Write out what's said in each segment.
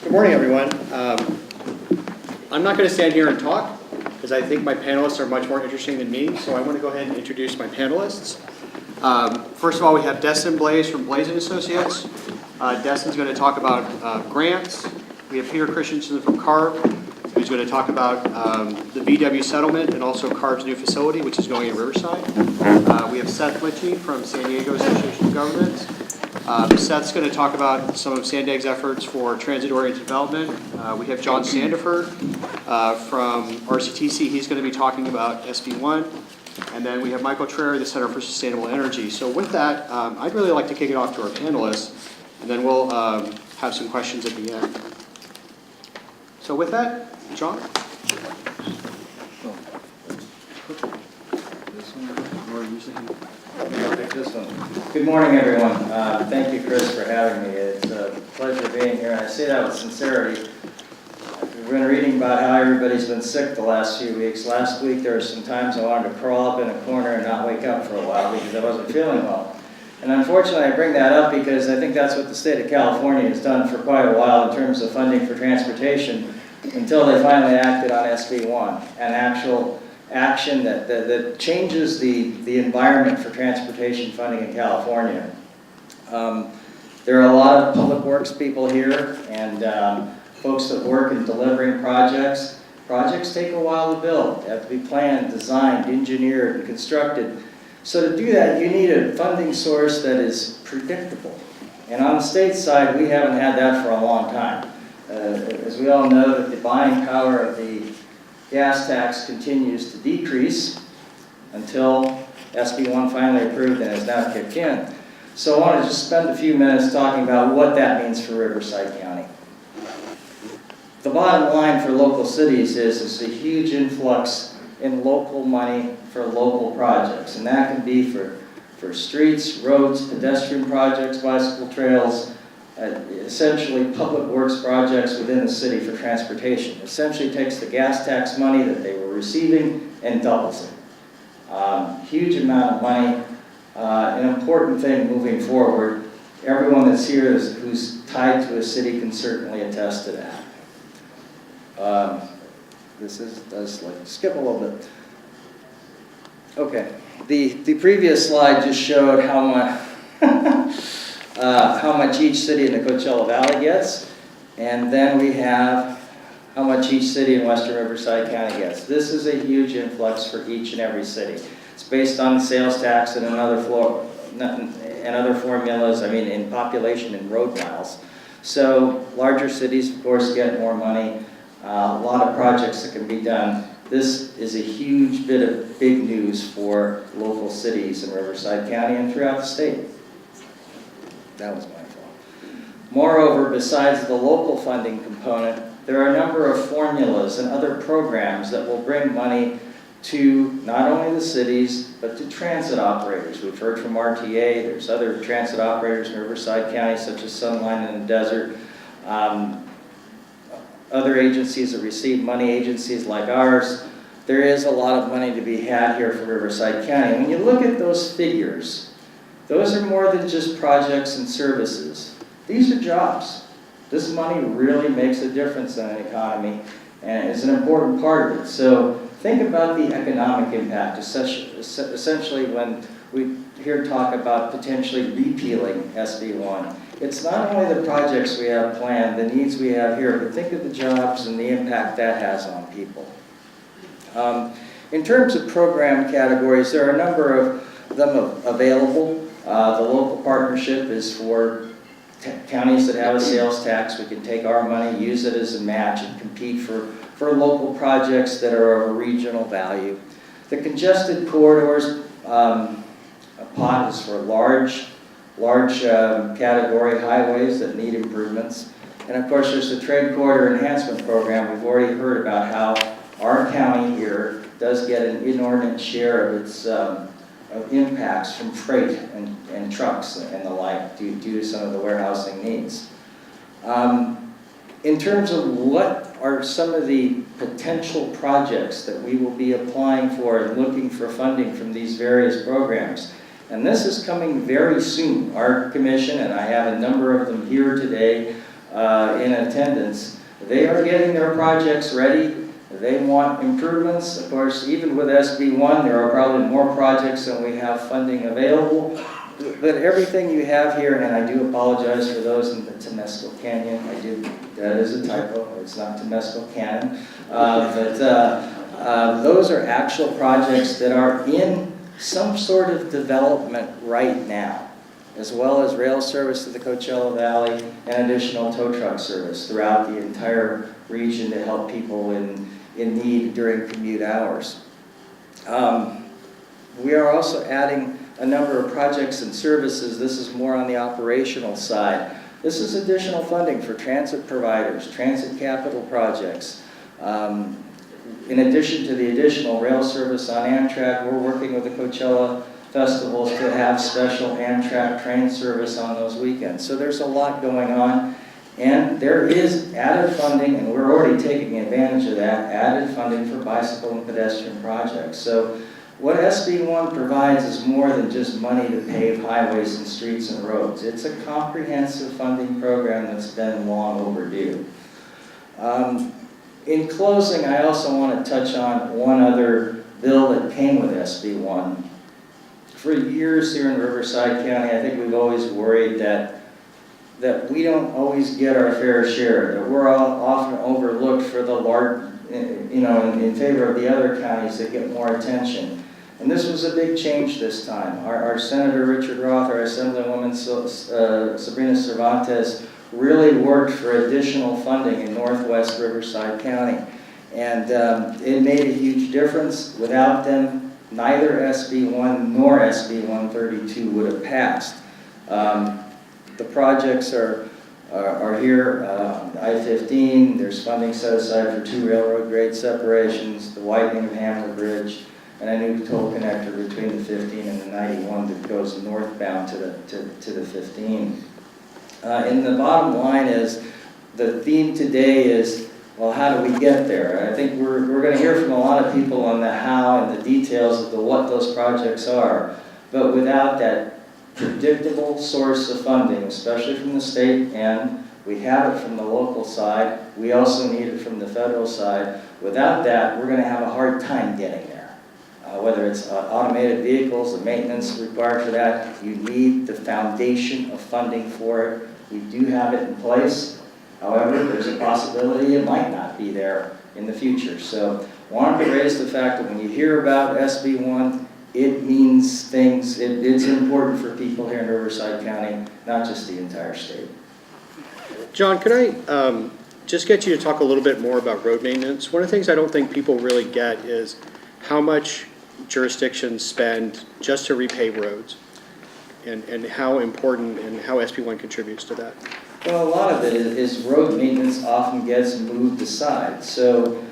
Good morning, everyone. I'm not going to stand here and talk because I think my panelists are much more interesting than me, so I want to go ahead and introduce my panelists. First of all, we have Destin Blaze from Blaze & Associates. Destin's going to talk about grants. We have Peter Christensen from CARB, who's going to talk about the VW settlement and also CARB's new facility, which is going in Riverside. We have Seth Litchie from San Diego Association of Governments. Seth's going to talk about some of Sandag's efforts for transit-oriented development. We have John Sandiford from RCTC. He's going to be talking about SB1. And then we have Michael Traer, the Center for Sustainable Energy. So with that, I'd really like to kick it off to our panelists, and then we'll have some questions at the end. So with that, John? Good morning, everyone. Thank you, Chris, for having me. It's a pleasure being here, and I say that with sincerity. We've been reading about how everybody's been sick the last few weeks. Last week, there were some times I wanted to crawl up in a corner and not wake up for a while because I wasn't feeling well. And unfortunately, I bring that up because I think that's what the state of California has done for quite a while in terms of funding for transportation until they finally acted on SB1, an actual action that changes the environment for transportation funding in California. There are a lot of public works people here and folks that work in delivering projects. Projects take a while to build. They have to be planned, designed, engineered, and constructed. So to do that, you need a funding source that is predictable. And on the state side, we haven't had that for a long time. As we all know, that the buying power of the gas tax continues to decrease until SB1 finally approved and has now kicked in. So I want to just spend a few minutes talking about what that means for Riverside County. The bottom line for local cities is a huge influx in local money for local projects. And that can be for streets, roads, pedestrian projects, bicycle trails, essentially public works projects within the city for transportation. Essentially takes the gas tax money that they were receiving and doubles it. Huge amount of money, an important thing moving forward. Everyone that's here who's tied to a city can certainly attest to that. This does skip a little bit. Okay, the previous slide just showed how much each city in the Coachella Valley gets, and then we have how much each city in Western Riverside County gets. This is a huge influx for each and every city. It's based on the sales tax and other formulas, in population and road miles. So larger cities, of course, get more money. A lot of projects that can be done. This is a huge bit of big news for local cities in Riverside County and throughout the state. That was my fault. Moreover, besides the local funding component, there are a number of formulas and other programs that will bring money to not only the cities, but to transit operators. We've heard from RTA, there's other transit operators in Riverside County, such as Sunline in the Desert. Other agencies that receive money, agencies like ours. There is a lot of money to be had here for Riverside County. When you look at those figures, those are more than just projects and services. These are jobs. This money really makes a difference in an economy and is an important part of it. So think about the economic impact, essentially when we hear talk about potentially repealing SB1. It's not only the projects we have planned, the needs we have here, but think of the jobs and the impact that has on people. In terms of program categories, there are a number of them available. The local partnership is for counties that have a sales tax. We can take our money, use it as a match, and compete for local projects that are of a regional value. The congested corridors, a pot is for large category highways that need improvements. And of course, there's the Trade Corridor Enhancement Program. We've already heard about how our county here does get an inordinate share of its of impacts from freight and trucks and the like due to some of the warehousing needs. In terms of what are some of the potential projects that we will be applying for and looking for funding from these various programs, and this is coming very soon. Our commission, and I have a number of them here today, in attendance. They are getting their projects ready. They want improvements. Of course, even with SB1, there are probably more projects than we have funding available. But everything you have here, and I do apologize for those in the Temescal Canyon. That is a typo. It's not Temescal Canyon. Those are actual projects that are in some sort of development right now, as well as rail service to the Coachella Valley and additional tow truck service throughout the entire region to help people in need during commute hours. We are also adding a number of projects and services. This is more on the operational side. This is additional funding for transit providers, transit capital projects. In addition to the additional rail service on Amtrak, we're working with the Coachella festivals to have special Amtrak train service on those weekends. So there's a lot going on. And there is added funding, and we're already taking advantage of that, added funding for bicycle and pedestrian projects. So what SB1 provides is more than just money to pave highways and streets and roads. It's a comprehensive funding program that's been long overdue. In closing, I also want to touch on one other bill that came with SB1. For years here in Riverside County, I think we've always worried that we don't always get our fair share, that we're often overlooked for the large, in favor of the other counties that get more attention. And this was a big change this time. Our Senator Richard Roth, our Assemblywoman Sabrina Cervantes really worked for additional funding in northwest Riverside County. And it made a huge difference. Without them, neither SB1 nor SB 132 would have passed. The projects are here, I-15, there's funding set aside for 2 railroad grade separations, the widening of Hamlet Bridge, and a new toll connector between the 15 and the 91 that goes northbound to the 15. And the bottom line is, the theme today is, well, how do we get there? I think we're going to hear from a lot of people on the how and the details of what those projects are. But without that predictable source of funding, especially from the state, and we have it from the local side, we also need it from the federal side. Without that, we're going to have a hard time getting there. Whether it's automated vehicles, the maintenance required for that, you need the foundation of funding for it. We do have it in place. However, there's a possibility it might not be there in the future. So wanted to raise the fact that when you hear about SB1, it means things. It's important for people here in Riverside County, not just the entire state. John, could I just get you to talk a little bit more about road maintenance? One of the things I don't think people really get is how much jurisdictions spend just to repave roads, and how important and how SB1 contributes to that. Well, a lot of it is road maintenance often gets moved aside. So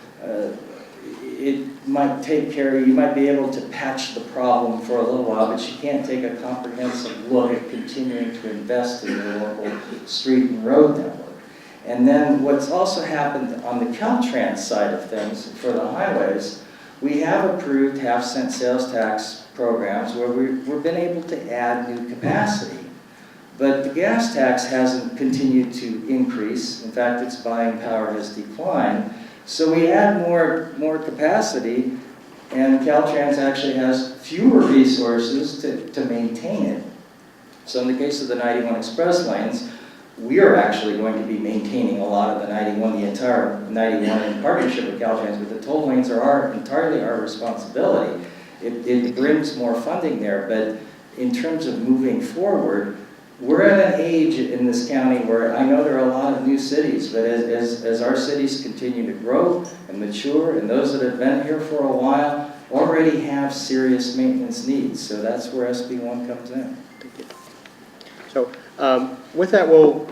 it might take care, you might be able to patch the problem for a little while, but you can't take a comprehensive look at continuing to invest in your local street and road network. And then what's also happened on the Caltrans side of things for the highways, we have approved half-cent sales tax programs where we've been able to add new capacity. But the gas tax hasn't continued to increase. In fact, its buying power has declined. So we add more capacity, and Caltrans actually has fewer resources to maintain it. So in the case of the 91 express lanes, we are actually going to be maintaining a lot of the 91, the entire 91 in partnership with Caltrans, but the toll lanes are entirely our responsibility. It brings more funding there, but in terms of moving forward, we're at an age in this county where I know there are a lot of new cities, but as our cities continue to grow and mature, and those that have been here for a while already have serious maintenance needs. So that's where SB1 comes in. Thank you. So with that, we'll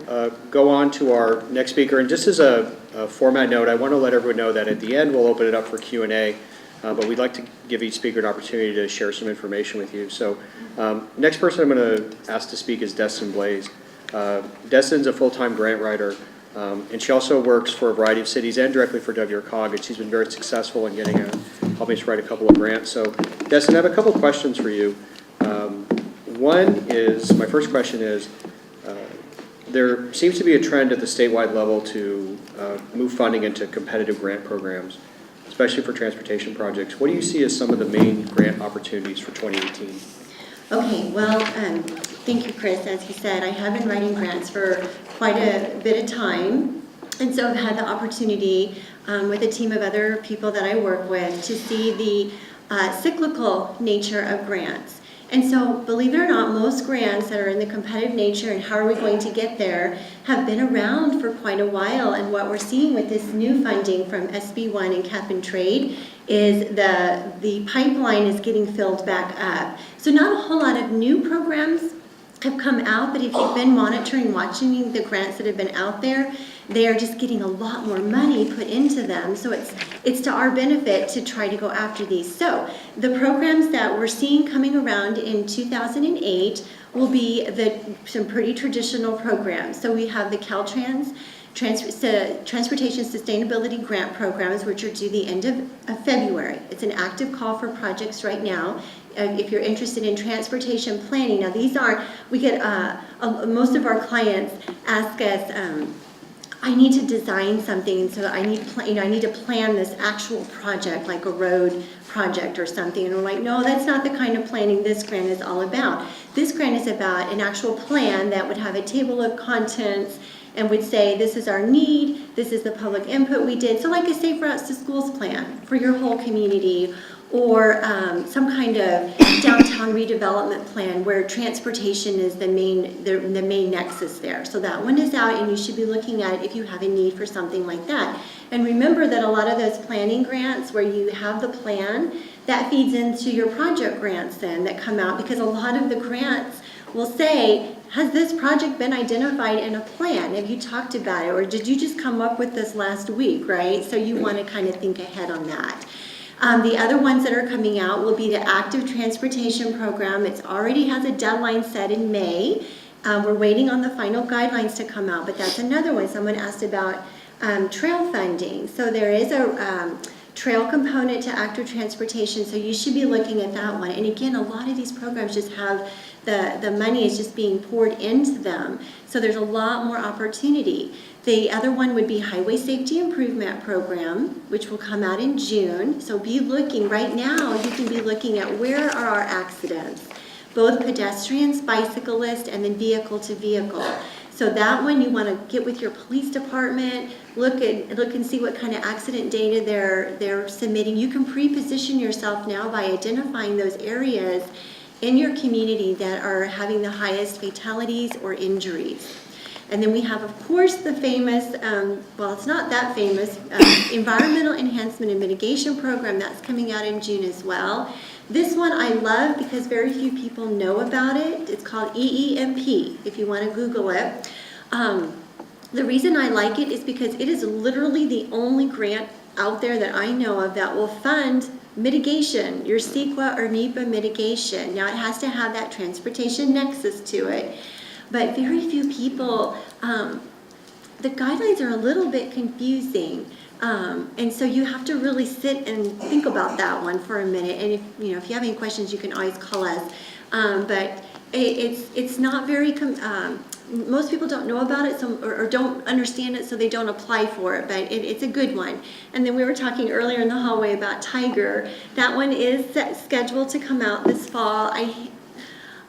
go on to our next speaker. And just as a format note, I want to let everyone know that at the end we'll open it up for Q&A. But we'd like to give each speaker an opportunity to share some information with you. So next person I'm going to ask to speak is Destin Blaze. Destin's a full-time grant writer, and she also works for a variety of cities and directly for WRCOG, and she's been very successful in helping us write a couple of grants. So Destin, I have a couple of questions for you. My first question is, there seems to be a trend at the statewide level to move funding into competitive grant programs, especially for transportation projects. What do you see as some of the main grant opportunities for 2018? Okay, well, thank you, Chris. As you said, I have been writing grants for quite a bit of time. And so I've had the opportunity with a team of other people that I work with to see the cyclical nature of grants. And so, believe it or not, most grants that are in the competitive nature and how are we going to get there have been around for quite a while. And what we're seeing with this new funding from SB1 and Cap and Trade is the pipeline is getting filled back up. So not a whole lot of new programs have come out, but if you've been monitoring, watching the grants that have been out there, they are just getting a lot more money put into them. So it's to our benefit to try to go after these. So the programs that we're seeing coming around in 2008 will be some pretty traditional programs. So we have the Caltrans Transportation Sustainability Grant Programs, which are due the end of February. It's an active call for projects right now. If you're interested in transportation planning, now these are, we get, most of our clients ask us, I need to design something, so I need to plan this actual project, like a road project or something. And we're like, no, that's not the kind of planning this grant is all about. This grant is about an actual plan that would have a table of contents and would say, this is our need, this is the public input we did. So like a Safe Routes to Schools plan for your whole community, or some kind of downtown redevelopment plan where transportation is the main nexus there. So that one is out, and you should be looking at it if you have a need for something like that. And remember that a lot of those planning grants where you have the plan, that feeds into your project grants then that come out, because a lot of the grants will say, has this project been identified in a plan? Have you talked about it? Or did you just come up with this last week, right? So you want to kind of think ahead on that. The other ones that are coming out will be the Active Transportation Program. It already has a deadline set in May. We're waiting on the final guidelines to come out, but that's another one. Someone asked about trail funding. So there is a trail component to active transportation, so you should be looking at that one. And again, a lot of these programs just have the money is just being poured into them, so there's a lot more opportunity. The other one would be Highway Safety Improvement Program, which will come out in June. So be looking, right now you can be looking at where are our accidents, both pedestrians, bicyclists, and then vehicle to vehicle. So that one you want to get with your police department, look and see what kind of accident data they're submitting. You can pre-position yourself now by identifying those areas in your community that are having the highest fatalities or injuries. And then we have, of course, the famous, well, it's not that famous, Environmental Enhancement and Mitigation Program. That's coming out in June as well. This one I love because very few people know about it. It's called EEMP, if you want to Google it. The reason I like it is because it is literally the only grant out there that I know of that will fund mitigation, your CEQA or NEPA mitigation. Now, it has to have that transportation nexus to it. But very few people, the guidelines are a little bit confusing. And so you have to really sit and think about that one for a minute. And if you have any questions, you can always call us. But it's not very, most people don't know about it or don't understand it, so they don't apply for it. But it's a good one. And then we were talking earlier in the hallway about Tiger. That one is scheduled to come out this fall.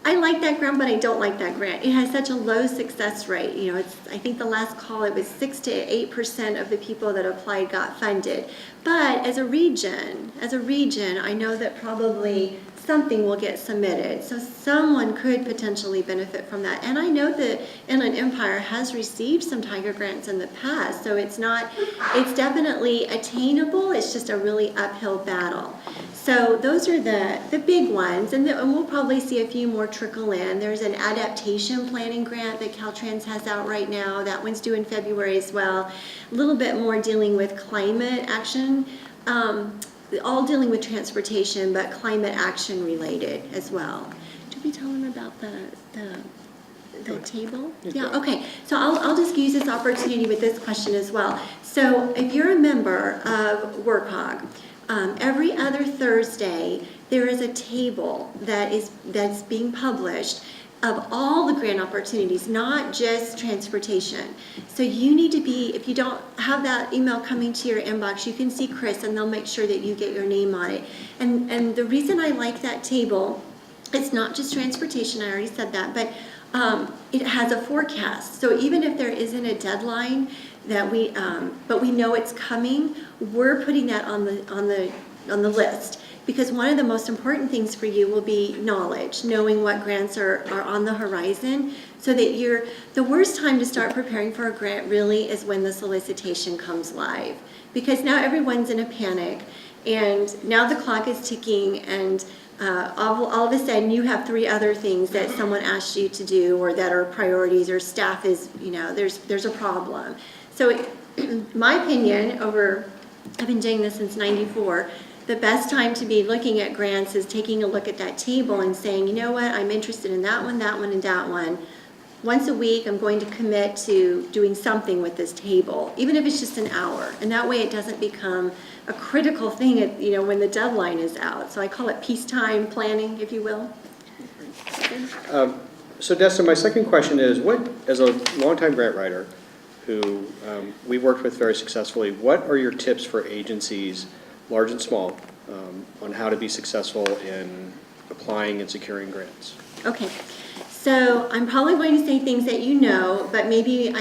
I like that grant, but I don't like that grant. It has such a low success rate. I think the last call, it was 6 to 8% of the people that applied got funded. But as a region, I know that probably something will get submitted. So someone could potentially benefit from that. And I know that Inland Empire has received some Tiger grants in the past. So it's definitely attainable. It's just a really uphill battle. So those are the big ones. And we'll probably see a few more trickle in. There's an adaptation planning grant that Caltrans has out right now. That one's due in February as well. A little bit more dealing with climate action. All dealing with transportation, but climate action related as well. Did we tell them about the table? Yeah, okay. So I'll just use this opportunity with this question as well. So if you're a member of WorkHog, every other Thursday there is a table that's being published of all the grant opportunities, not just transportation. So you need to be, if you don't have that email coming to your inbox, you can see Chris and they'll make sure that you get your name on it. And the reason I like that table, it's not just transportation, I already said that, but it has a forecast. So even if there isn't a deadline that but we know it's coming, we're putting that on the list. Because one of the most important things for you will be knowledge, knowing what grants are on the horizon, so that the worst time to start preparing for a grant really is when the solicitation comes live. Because now everyone's in a panic, and now the clock is ticking, and all of a sudden you have 3 other things that someone asked you to do, or that are priorities, or staff is, there's a problem. So my opinion, I've been doing this since '94, the best time to be looking at grants is taking a look at that table and saying, you know what, I'm interested in that one, and that one. Once a week, I'm going to commit to doing something with this table, even if it's just an hour. And that way it doesn't become a critical thing when the deadline is out. So I call it peacetime planning, if you will. So Destin, my second question is, as a longtime grant writer who we worked with very successfully, what are your tips for agencies, large and small, on how to be successful in applying and securing grants? Okay, so I'm probably going to say things that you know, but maybe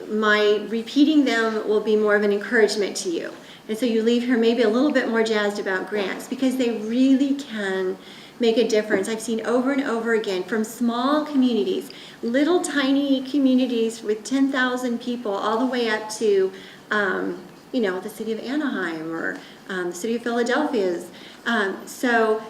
my repeating them will be more of an encouragement to you. And so you leave here maybe a little bit more jazzed about grants, because they really can make a difference. I've seen over and over again from small communities, little tiny communities with 10,000 people, all the way up to the city of Anaheim or the city of Philadelphia's. So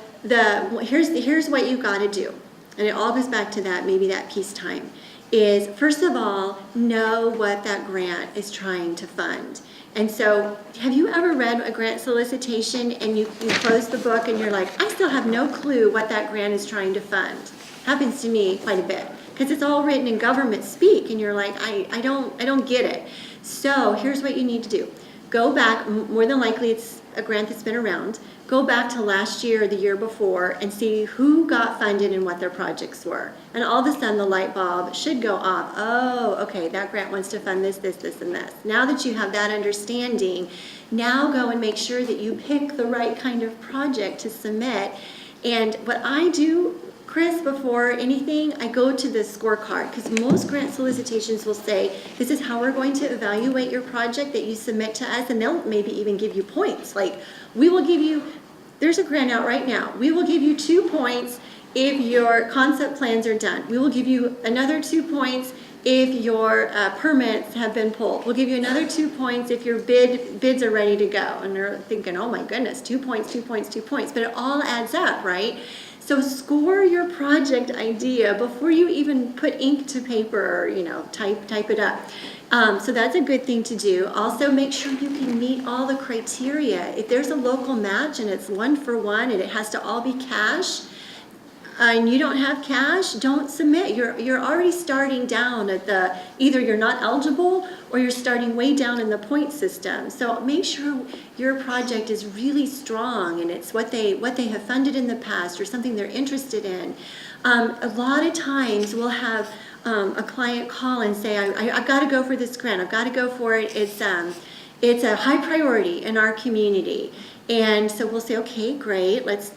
here's what you got to do, and it all goes back to that peacetime, is first of all, know what that grant is trying to fund. And so have you ever read a grant solicitation and you close the book and you're like, I still have no clue what that grant is trying to fund? Happens to me quite a bit, because it's all written in government speak and you're like, I don't get it. So here's what you need to do. Go back, more than likely it's a grant that's been around, go back to last year or the year before and see who got funded and what their projects were. And all of a sudden the light bulb should go off. Oh, okay, that grant wants to fund this, this, this, and this. Now that you have that understanding, now go and make sure that you pick the right kind of project to submit. And what I do, Chris, before anything, I go to the scorecard, because most grant solicitations will say, this is how we're going to evaluate your project that you submit to us, and they'll maybe even give you points. Like, we will give you, there's a grant out right now, we will give you 2 points if your concept plans are done. We will give you another 2 points if your permits have been pulled. We'll give you another 2 points if your bids are ready to go. And they're thinking, oh my goodness, 2 points, 2 points, 2 points. But it all adds up, right? So score your project idea before you even put ink to paper or, type it up. So that's a good thing to do. Also, make sure you can meet all the criteria. If there's a local match and it's 1-for-1 and it has to all be cash, and you don't have cash, don't submit. You're already starting down at either you're not eligible or you're starting way down in the point system. So make sure your project is really strong and it's what they have funded in the past or something they're interested in. A lot of times we'll have a client call and say, I've got to go for this grant. I've got to go for it. It's a high priority in our community. And so we'll say, okay, great, let's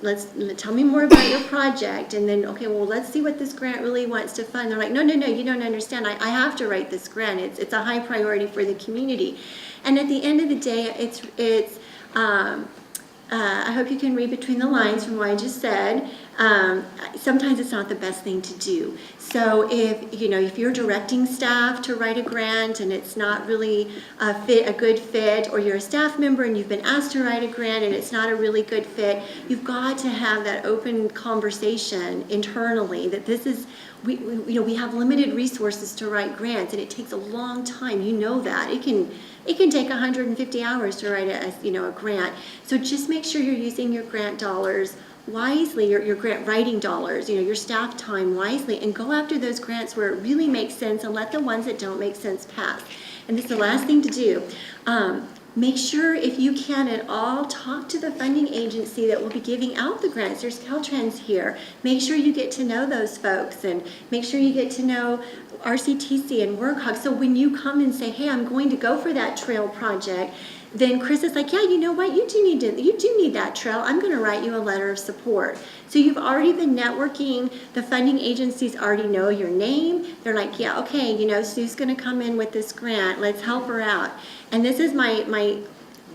tell me more about your project. And then, okay, well, let's see what this grant really wants to fund. They're like, no, you don't understand. I have to write this grant. It's a high priority for the community. And at the end of the day, I hope you can read between the lines from what I just said. Sometimes it's not the best thing to do. So if you're directing staff to write a grant and it's not really a good fit, or you're a staff member and you've been asked to write a grant and it's not a really good fit, you've got to have that open conversation internally that this is, we have limited resources to write grants and it takes a long time. You know that. It can take 150 hours to write a grant. So just make sure you're using your grant dollars wisely, your grant writing dollars, your staff time wisely, and go after those grants where it really makes sense and let the ones that don't make sense pass. And this is the last thing to do. make sure, if you can at all, talk to the funding agency that will be giving out the grants. There's Caltrans here. Make sure you get to know those folks, and make sure you get to know RCTC and WorkHog. So when you come and say, hey, I'm going to go for that trail project, then Chris is like, yeah, you know what, you do need that trail. I'm going to write you a letter of support. So you've already been networking. The funding agencies already know your name. They're like, yeah, okay, you know, Sue's going to come in with this grant. Let's help her out. And this is my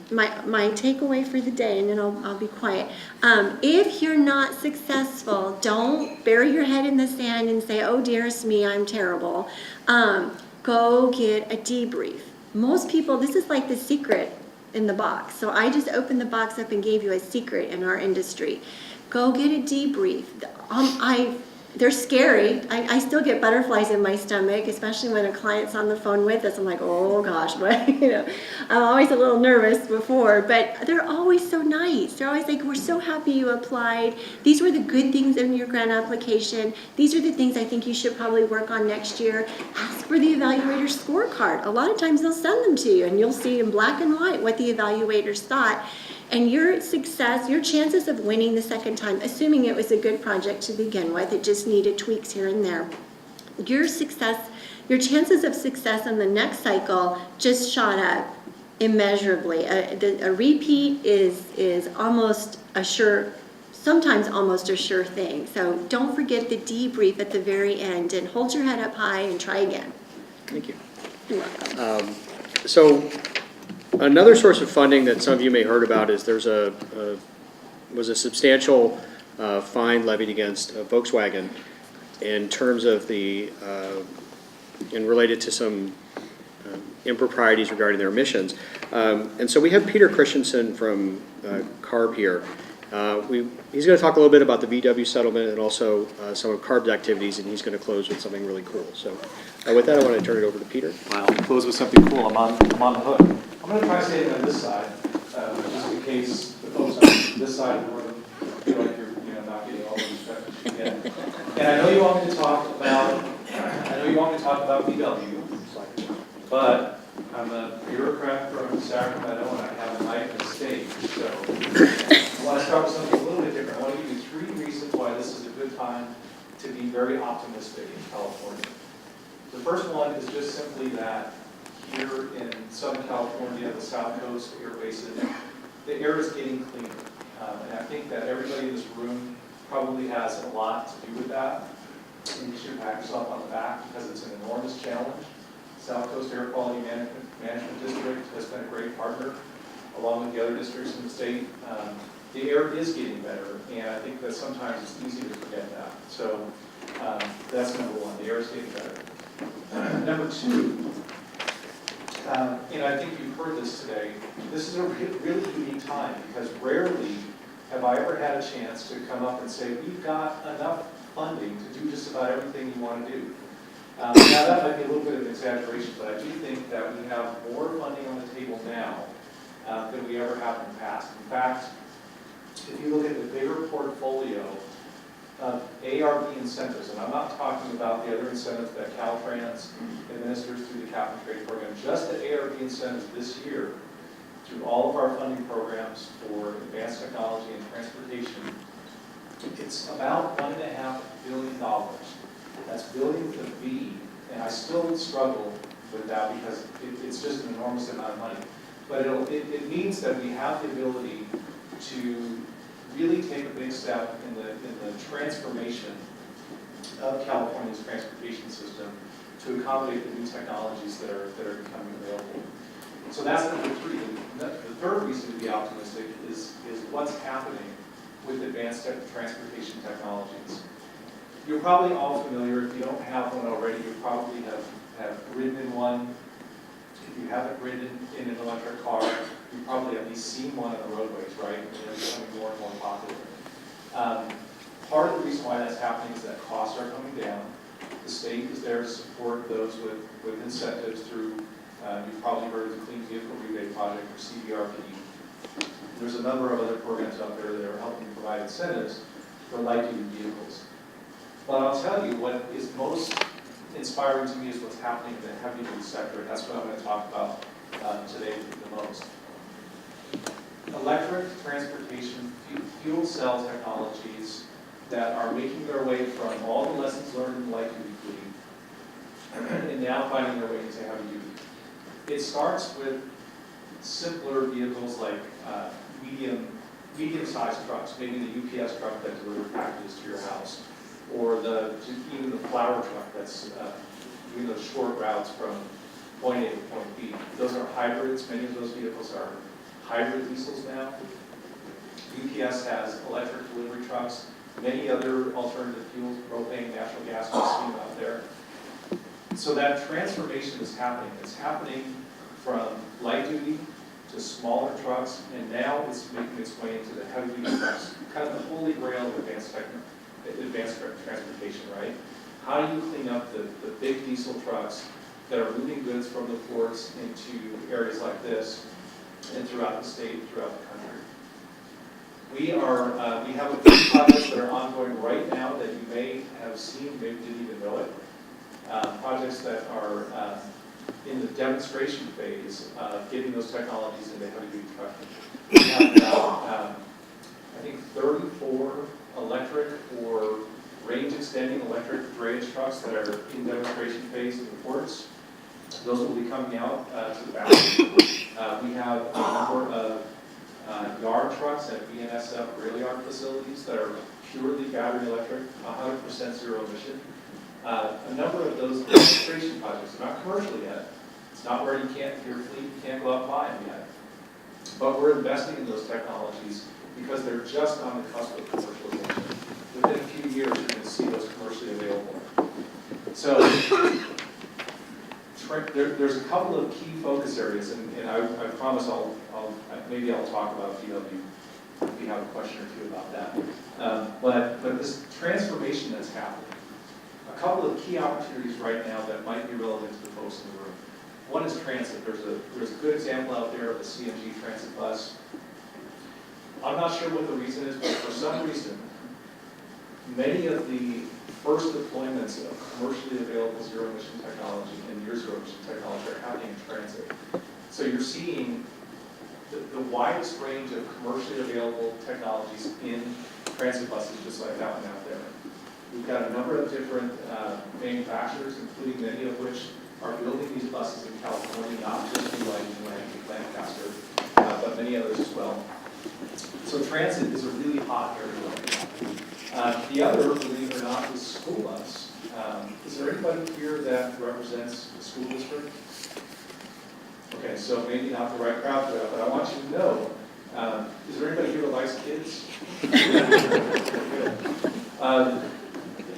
takeaway for the day, and then I'll be quiet. If you're not successful, don't bury your head in the sand and say, oh, dearest me, I'm terrible. Go get a debrief. Most people, this is like the secret in the box. So I just opened the box up and gave you a secret in our industry. Go get a debrief. They're scary. I still get butterflies in my stomach, especially when a client's on the phone with us. I'm like, oh gosh, what? You know, I'm always a little nervous before, but they're always so nice. They're always like, we're so happy you applied. These were the good things in your grant application. These are the things I think you should probably work on next year. Ask for the evaluator's scorecard. A lot of times they'll send them to you, and you'll see in black and white what the evaluators thought. And your success, your chances of winning the second time, assuming it was a good project to begin with, it just needed tweaks here and there, your chances of success in the next cycle just shot up immeasurably. A repeat is almost a sure, sometimes almost a sure thing. So don't forget the debrief at the very end, and hold your head up high and try again. Thank you. You're welcome. So another source of funding that some of you may have heard about is there's was a substantial fine levied against Volkswagen in terms of and related to some improprieties regarding their emissions. And so we have Peter Christensen from CARB here. He's going to talk a little bit about the VW settlement and also some of CARB's activities, and he's going to close with something really cool. So with that, I want to turn it over to Peter. Wow, close with something cool. I'm on the hook. I'm going to try staying on this side, just in case the folks on this side of the room feel like you're not getting all the respect that you get. And I know you want me to talk about VW, but I'm a bureaucrat from Sacramento and I have a life at stake. So I want to start with something a little bit different. I want to give you 3 reasons why this is a good time to be very optimistic in California. The first one is just simply that here in Southern California, the South Coast air basin, the air is getting cleaner. And I think that everybody in this room probably has a lot to do with that. And you should pat yourself on the back because it's an enormous challenge. South Coast Air Quality Management District has been a great partner, along with the other districts in the state. The air is getting better, and I think that sometimes it's easy to forget that. So that's number one, the air is getting better. Number 2, and I think you've heard this today, this is a really unique time because rarely have I ever had a chance to come up and say, we've got enough funding to do just about everything you want to do. Now that might be a little bit of an exaggeration, but I do think that we have more funding on the table now than we ever have in the past. In fact, if you look at the bigger portfolio of ARB incentives, and I'm not talking about the other incentives that Caltrans administers through the Cap and Trade program, just the ARB incentives this year through all of our funding programs for advanced technology and transportation, it's about $1.5 billion. That's billion with a B, and I still struggle with that because it's just an enormous amount of money. But it means that we have the ability to really take a big step in the transformation of California's transportation system to accommodate the new technologies that are becoming available. So that's number 3. The third reason to be optimistic is what's happening with advanced transportation technologies. You're probably all familiar. If you don't have one already, you probably have ridden in one. If you haven't ridden in an electric car, you've probably at least seen one on the roadways, right? And they're becoming more and more popular. Part of the reason why that's happening is that costs are coming down. The state is there to support those with incentives through, you've probably heard of the Clean Vehicle Rebate Project, or CVRP. There's a number of other programs out there that are helping provide incentives for light-duty vehicles. But I'll tell you what is most inspiring to me is what's happening in the heavy-duty sector, and that's what I'm going to talk about today the most. electric transportation fuel cell technologies that are making their way from all the lessons learned in light duty fleet and now finding their way into heavy duty. It starts with simpler vehicles like medium-sized trucks, maybe the UPS truck that delivers packages to your house, or even the flower truck that's doing those short routes from point A to point B. Those are hybrids. Many of those vehicles are hybrid diesels now. UPS has electric delivery trucks, many other alternative fuels, propane, natural gas, we see them out there. So that transformation is happening. It's happening from light duty to smaller trucks, and now it's making its way into the heavy duty trucks, kind of the holy grail of advanced transportation, right? How do you clean up the big diesel trucks that are moving goods from the ports into areas like this and throughout the state, throughout the country? We have a few projects that are ongoing right now that you may have seen, maybe didn't even know it. Projects that are in the demonstration phase of getting those technologies into heavy-duty trucking. We have now, I think, 34 electric or range-extending electric drayage trucks that are in demonstration phase in the ports. Those will be coming out to the valley. We have a number of yard trucks at BNSF rail yard facilities that are purely battery electric, 100% zero emission. A number of those demonstration projects are not commercial yet. It's not where your fleet, you can't go out and buy them yet. But we're investing in those technologies because they're just on the cusp of commercialization. Within a few years, you're going to see those commercially available. So there's a couple of key focus areas, and I promise maybe I'll talk about VW if you have a question or two about that. But this transformation that's happening, a couple of key opportunities right now that might be relevant to the folks in the room. One is transit. There's a good example out there of the CNG transit bus. I'm not sure what the reason is, but for some reason, many of the first deployments of commercially available zero-emission technology and near zero-emission technology are happening in transit. So you're seeing the widest range of commercially available technologies in transit buses, just like that one out there. We've got a number of different manufacturers, including many of which are building these buses in California, not just BYD and Lancaster, but many others as well. So transit is a really hot area right now. The other, believe it or not, is school bus. Is there anybody here that represents the school district? Okay, so maybe not the right crowd for that, but I want you to know, is there anybody here that likes kids?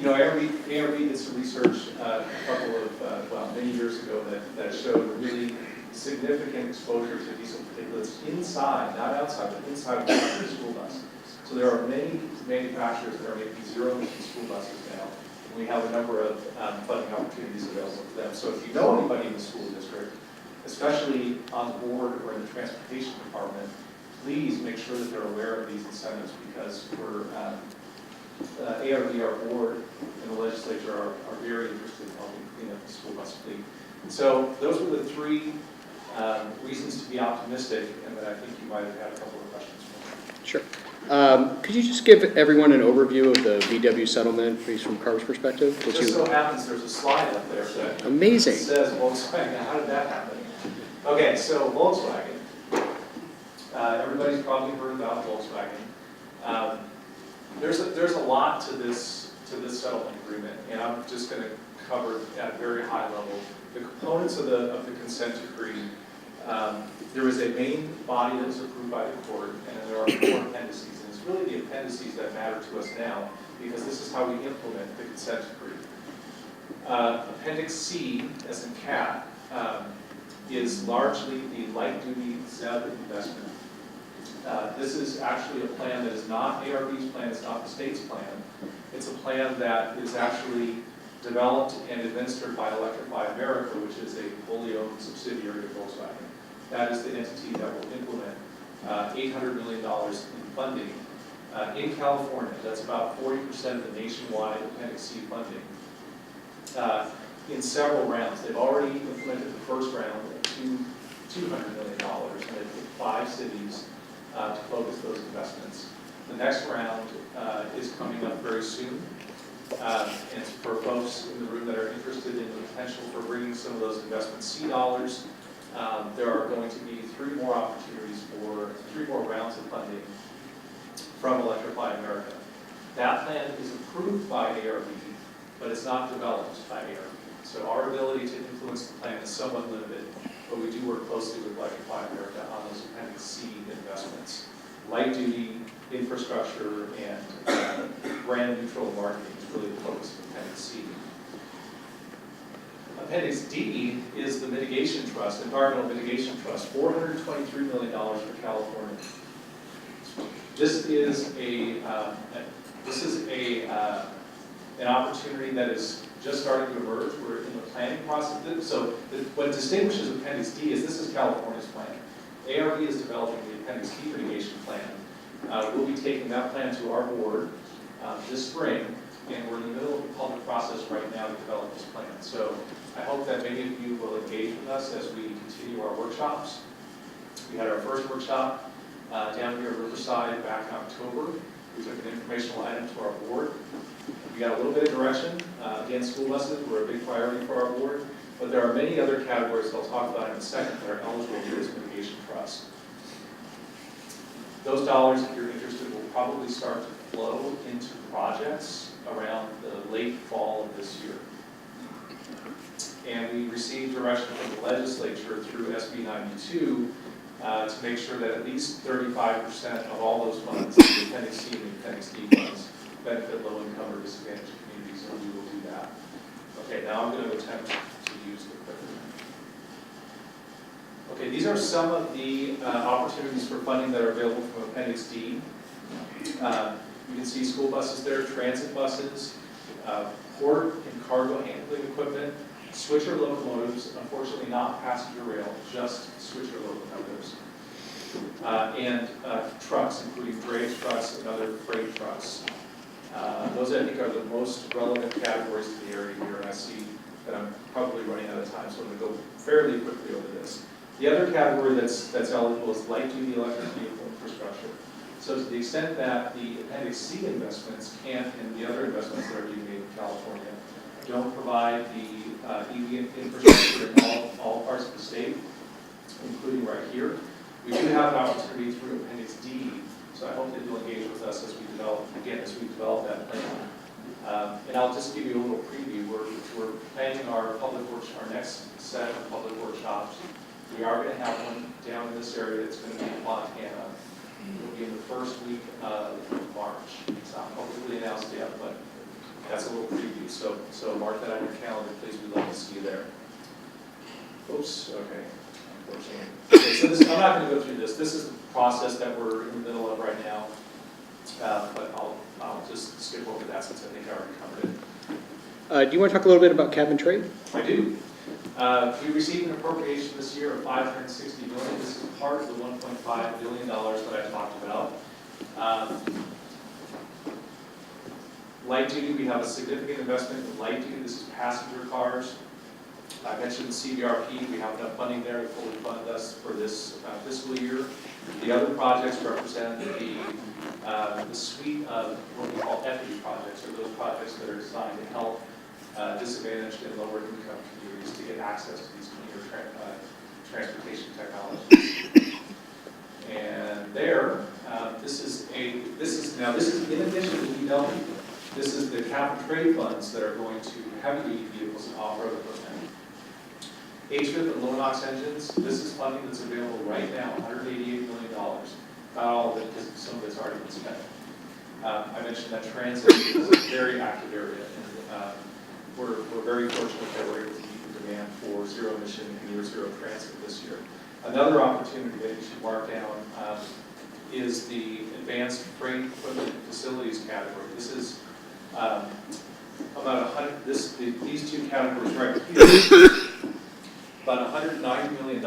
ARB did some research a couple of, many years ago that showed really significant exposure to diesel particulates inside, not outside, but inside the school bus. So there are many manufacturers that are making zero-emission school buses now. And we have a number of funding opportunities available to them. So if you know anybody in the school district, especially on the board or in the transportation department, please make sure that they're aware of these incentives because we're ARB, our board, and the legislature are very interested in helping clean up the school bus fleet. So those were the three reasons to be optimistic, and then I think you might have had a couple of questions for me. Sure. Could you just give everyone an overview of the VW settlement from Carver's perspective? It just so happens there's a slide up there that Amazing. says Volkswagen. How did that happen? Okay, so Volkswagen. Everybody's probably heard about Volkswagen. There's a lot to this settlement agreement, and I'm just going to cover at a very high level the components of the consent decree. There was a main body that was approved by the court, and then there are 4 appendices. And it's really the appendices that matter to us now, because this is how we implement the consent decree. Appendix C, as in cat, is largely the light-duty ZEB investment. This is actually a plan that is not ARB's plan, it's not the state's plan. It's a plan that is actually developed and administered by Electrify America, which is a wholly owned subsidiary of Volkswagen. That is the entity that will implement $800 million in funding in California. That's about 40% of the nationwide Appendix C funding in several rounds. They've already implemented the first round of $200 million in 5 cities to focus those investments. The next round is coming up very soon. And it's for folks in the room that are interested in the potential for bringing some of those investment C dollars. There are going to be 3 more opportunities for 3 more rounds of funding from Electrify America. That plan is approved by ARB, but it's not developed by ARB. So our ability to influence the plan is somewhat limited, but we do work closely with Electrify America on those Appendix C investments. Light duty, infrastructure, and brand neutral marketing is really the focus of Appendix C. Appendix D is the mitigation trust, environmental mitigation trust, $423 million for California. This is an opportunity that is just starting to emerge. We're in the planning process. So what distinguishes Appendix D is this is California's plan. ARB is developing the Appendix D mitigation plan. We'll be taking that plan to our board this spring, and we're in the middle of the public process right now to develop this plan. So I hope that many of you will engage with us as we continue our workshops. We had our first workshop down here at Riverside back in October. We took an informational item to our board. We got a little bit of direction. Again, school buses were a big priority for our board, but there are many other categories that I'll talk about in a second that are eligible for this mitigation trust. Those dollars, if you're interested, will probably start to flow into projects around the late fall of this year. And we received direction from the legislature through SB 92 to make sure that at least 35% of all those funds, the Appendix C and the Appendix D funds, benefit low-income or disadvantaged communities, and we will do that. Okay, now I'm going to attempt to use the clicker. Okay, these are some of the opportunities for funding that are available from Appendix D. You can see school buses there, transit buses, port and cargo handling equipment, switcher locomotives, unfortunately not passenger rail, just switcher locomotives, and trucks, including drayage trucks and other freight trucks. Those, I think, are the most relevant categories to the area here, and I see that I'm probably running out of time, so I'm going to go fairly quickly over this. The other category that's eligible is light-duty electric vehicle infrastructure. So to the extent that the Appendix C investments and the other investments that are being made in California don't provide the EV infrastructure in all parts of the state, including right here, we do have an opportunity through Appendix D. So I hope that you'll engage with us as we develop that plan. And I'll just give you a little preview. We're planning our next set of public workshops. We are going to have one down in this area. It's going to be in Montana. It'll be in the first week of March. It's not publicly announced yet, but that's a little preview. So mark that on your calendar, please. We'd love to see you there. Oops. Okay. Unfortunately. Okay, so I'm not going to go through this. This is the process that we're in the middle of right now. But I'll just skip over that since I think I already covered it. Do you want to talk a little bit about cap and trade? I do. We received an appropriation this year of $560 million. This is part of the $1.5 billion that I talked about. Light duty, we have a significant investment in light duty. This is passenger cars. I mentioned the CVRP. We have enough funding there to fully fund us for this fiscal year. The other projects represent the suite of what we call equity projects, or those projects that are designed to help disadvantaged and lower income communities to get access to these cleaner transportation technologies. And there, this is in addition to VW. This is the cap and trade funds that are going to heavy-duty vehicles and off-road equipment. HVIP and low-NOx engines, this is funding that's available right now, $188 million. Not all of it, because some of it's already been spent. I mentioned that transit is a very active area, and we're very fortunate that we're able to meet the demand for zero-emission and near-zero transit this year. Another opportunity that you should mark down is the advanced freight equipment facilities category. This is about 100. These two categories right here. About $190 million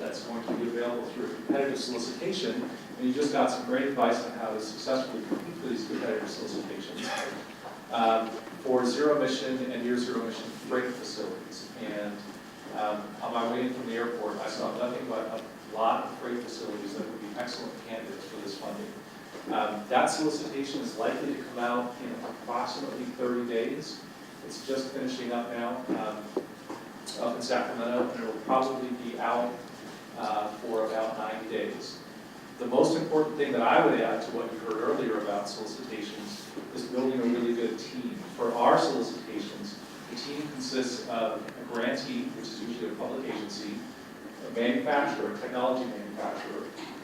that's going to be available through a competitive solicitation, and you just got some great advice on how to successfully compete for these competitive solicitations for zero-emission and near-zero-emission freight facilities. And on my way in from the airport, I saw nothing but lot of freight facilities that would be excellent candidates for this funding. That solicitation is likely to come out in approximately 30 days. It's just finishing up now up in Sacramento, and it will probably be out for about 90 days. The most important thing that I would add to what you heard earlier about solicitations is building a really good team. For our solicitations, the team consists of a grantee, which is usually a public agency, a manufacturer, a technology manufacturer,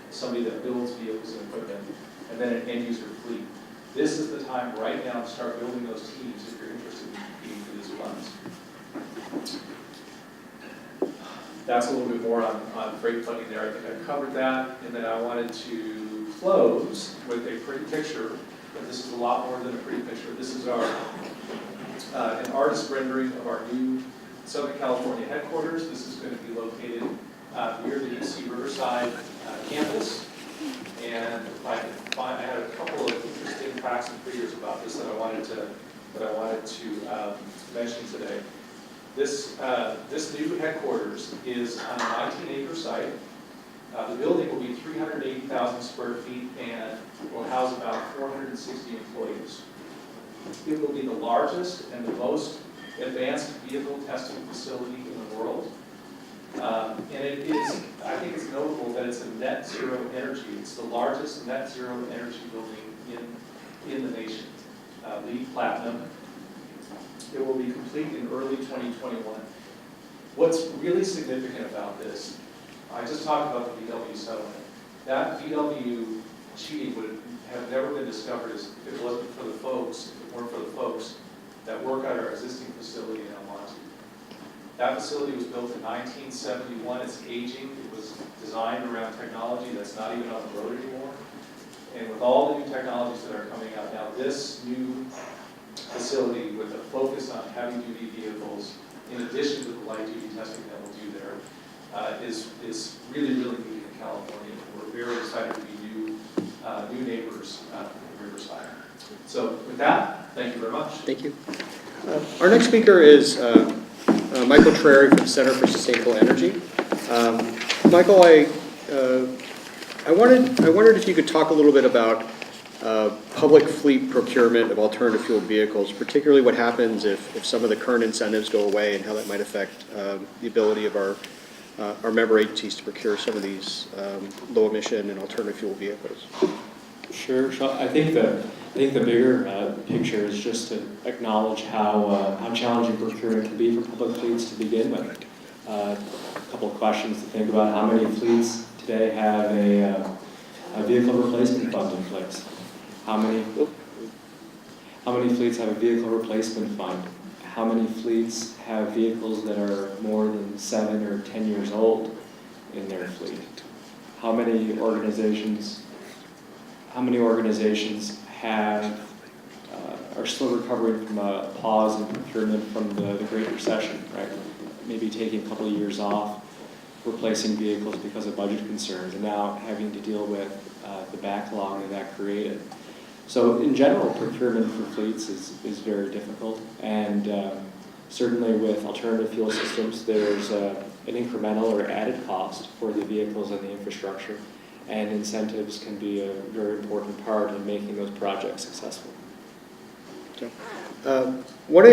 somebody that builds vehicles and equipment, and then an end user fleet. This is the time right now to start building those teams if you're interested in competing for these funds. That's a little bit more on freight funding there. I think I covered that, and then I wanted to close with a pretty picture, but this is a lot more than a pretty picture. This is our an artist rendering of our new Southern California headquarters. This is going to be located near the UC Riverside campus, and I had a couple of interesting facts and figures about this that I wanted to mention today. This new headquarters is on a 19-acre site. The building will be 380,000 square feet and will house about 460 employees. It will be the largest and the most advanced vehicle testing facility in the world. And it is, I think it's notable that it's a net zero energy. It's the largest net zero energy building in the nation, LEED Platinum. It will be complete in early 2021. What's really significant about this, I just talked about the VW settlement. That VW cheating would have never been discovered if it wasn't for the folks, if it weren't for the folks that work at our existing facility in El Monte. That facility was built in 1971. It's aging. It was designed around technology that's not even on the road anymore. And with all the new technologies that are coming out now, this new facility with a focus on heavy-duty vehicles, in addition to the light-duty testing that we'll do there, is really, really needed in California. We're very excited to be new neighbors in Riverside. So with that, thank you very much. Thank you. Our next speaker is Michael Trary from the Center for Sustainable Energy. Michael, I wondered if you could talk a little bit about public fleet procurement of alternative fuel vehicles, particularly what happens if some of the current incentives go away and how that might affect the ability of our member agencies to procure some of these low emission and alternative fuel vehicles. Sure. So I think the bigger picture is just to acknowledge how challenging procurement can be for public fleets to begin with. A couple of questions to think about: how many fleets today have a vehicle replacement fund in place? How many fleets have a vehicle replacement fund? How many fleets have vehicles that are more than 7 or 10 years old in their fleet? How many organizations are still recovering from a pause in procurement from the Great Recession, right? Maybe taking a couple of years off, replacing vehicles because of budget concerns, and now having to deal with the backlog that created. So in general, procurement for fleets is very difficult, and certainly with alternative fuel systems, there's an incremental or added cost for the vehicles and the infrastructure, and incentives can be a very important part in making those projects successful. One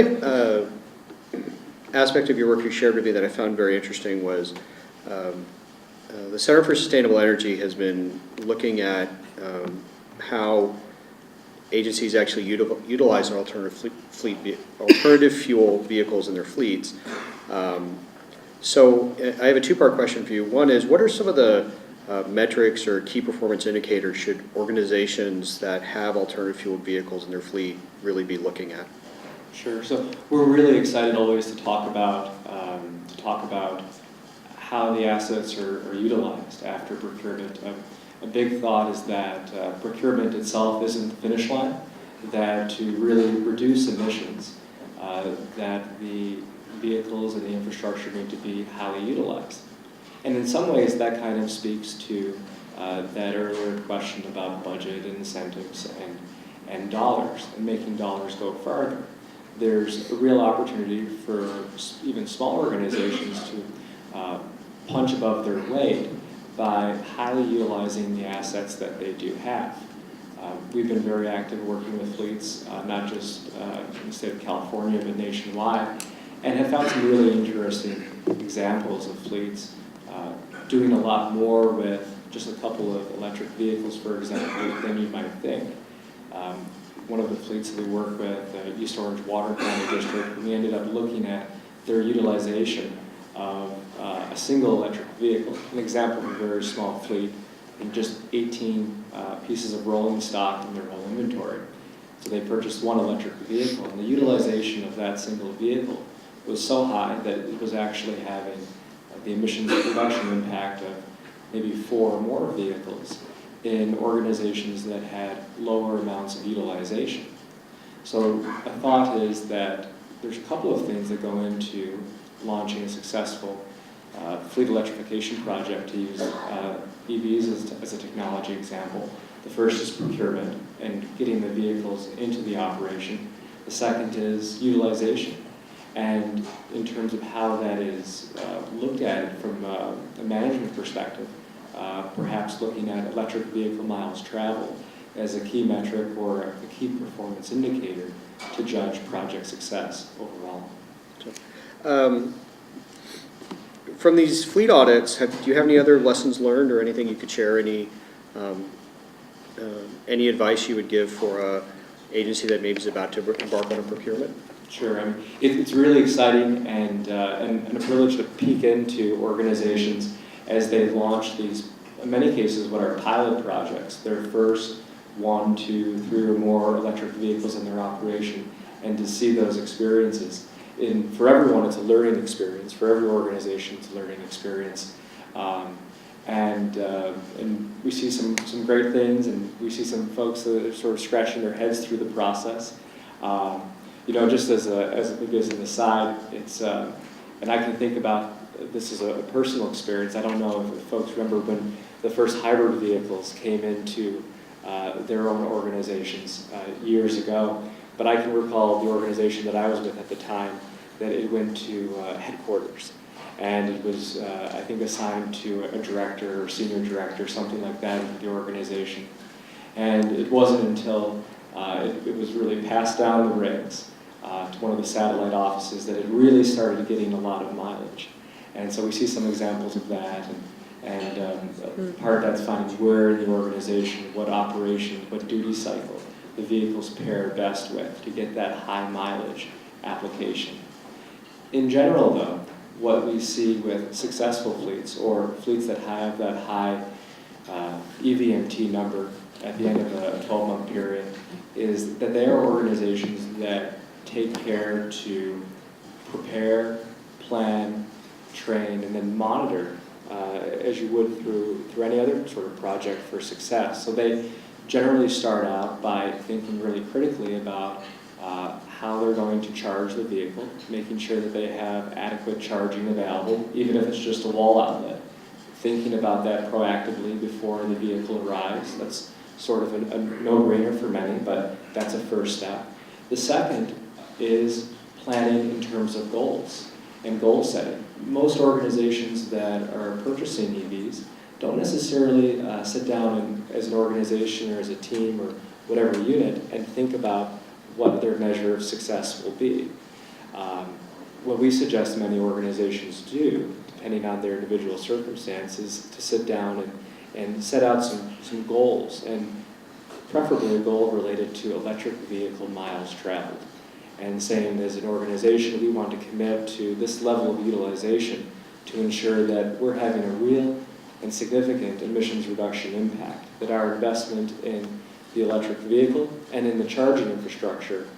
aspect of your work you shared with me that I found very interesting was the Center for Sustainable Energy has been looking at how agencies actually utilize alternative fuel vehicles in their fleets. So I have a two-part question for you. One is, what are some of the metrics or key performance indicators should organizations that have alternative fuel vehicles in their fleet really be looking at? Sure. So we're really excited always to talk about how the assets are utilized after procurement. A big thought is that procurement itself isn't the finish line, that to really reduce emissions, that the vehicles and the infrastructure need to be highly utilized. And in some ways that kind of speaks to that earlier question about budget and incentives and dollars, and making dollars go farther. There's a real opportunity for even small organizations to punch above their weight by highly utilizing the assets that they do have. We've been very active working with fleets, not just in the state of California, but nationwide, and have found some really interesting examples of fleets doing a lot more with just a couple of electric vehicles, for example, than you might think. One of the fleets that we work with, East Orange Water County District, we ended up looking at their utilization of a single electric vehicle, an example of a very small fleet, and just 18 pieces of rolling stock in their whole inventory. So they purchased one electric vehicle, and the utilization of that single vehicle was so high that it was actually having the emissions reduction impact of maybe 4 or more vehicles in organizations that had lower amounts of utilization. So a thought is that there's a couple of things that go into launching a successful fleet electrification project, to use EVs as a technology example. The first is procurement and getting the vehicles into the operation. The second is utilization. And in terms of how that is looked at from a management perspective, perhaps looking at electric vehicle miles traveled as a key metric or a key performance indicator to judge project success overall. From these fleet audits, do you have any other lessons learned or anything you could share? Any advice you would give for an agency that maybe is about to embark on a procurement? Sure. I mean, it's really exciting and a privilege to peek into organizations as they launch these, in many cases, what are pilot projects, their first 1, 2, 3 or more electric vehicles in their operation, and to see those experiences. For everyone, it's a learning experience. For every organization, it's a learning experience. And we see some great things, and we see some folks that are sort of scratching their heads through the process. Just as an aside, it's and I can think about this as a personal experience. I don't know if folks remember when the first hybrid vehicles came into their own organizations years ago, but I can recall the organization that I was with at the time that it went to headquarters, and it was I think assigned to a director or senior director, something like that, in the organization. And it wasn't until it was really passed down the ranks to one of the satellite offices that it really started getting a lot of mileage. And so we see some examples of that, and part of that's finding where in the organization, what operation, what duty cycle the vehicles pair best with to get that high mileage application. In general, though, what we see with successful fleets or fleets that have that high EVMT number at the end of a 12-month period is that they are organizations that take care to prepare, plan, train, and then monitor as you would through any other sort of project for success. So they generally start out by thinking really critically about how they're going to charge the vehicle, making sure that they have adequate charging available, even if it's just a wall outlet. Thinking about that proactively before the vehicle arrives. That's sort of a no-brainer for many, but that's a first step. The second is planning in terms of goals and goal setting. Most organizations that are purchasing EVs don't necessarily sit down as an organization or as a team or whatever unit and think about what their measure of success will be. What we suggest many organizations do, depending on their individual circumstances, to sit down and set out some goals, and preferably a goal related to electric vehicle miles traveled. And saying as an organization, we want to commit to this level of utilization to ensure that we're having a real and significant emissions reduction impact, that our investment in the electric vehicle and in the charging infrastructure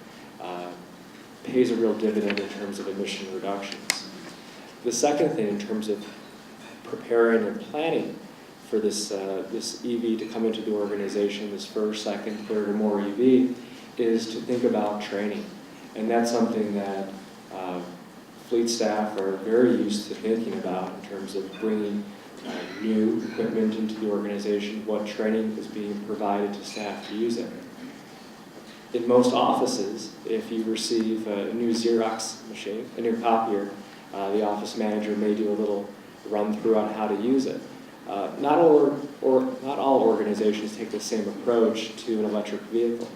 pays a real dividend in terms of emission reductions. The second thing in terms of preparing and planning for this EV to come into the organization, this first, second, third, or more EV, is to think about training. And that's something that fleet staff are very used to thinking about in terms of bringing new equipment into the organization, what training is being provided to staff to use it. In most offices, if you receive a new Xerox machine, a new copier, the office manager may do a little run through on how to use it. Not all organizations take the same approach to an electric vehicle.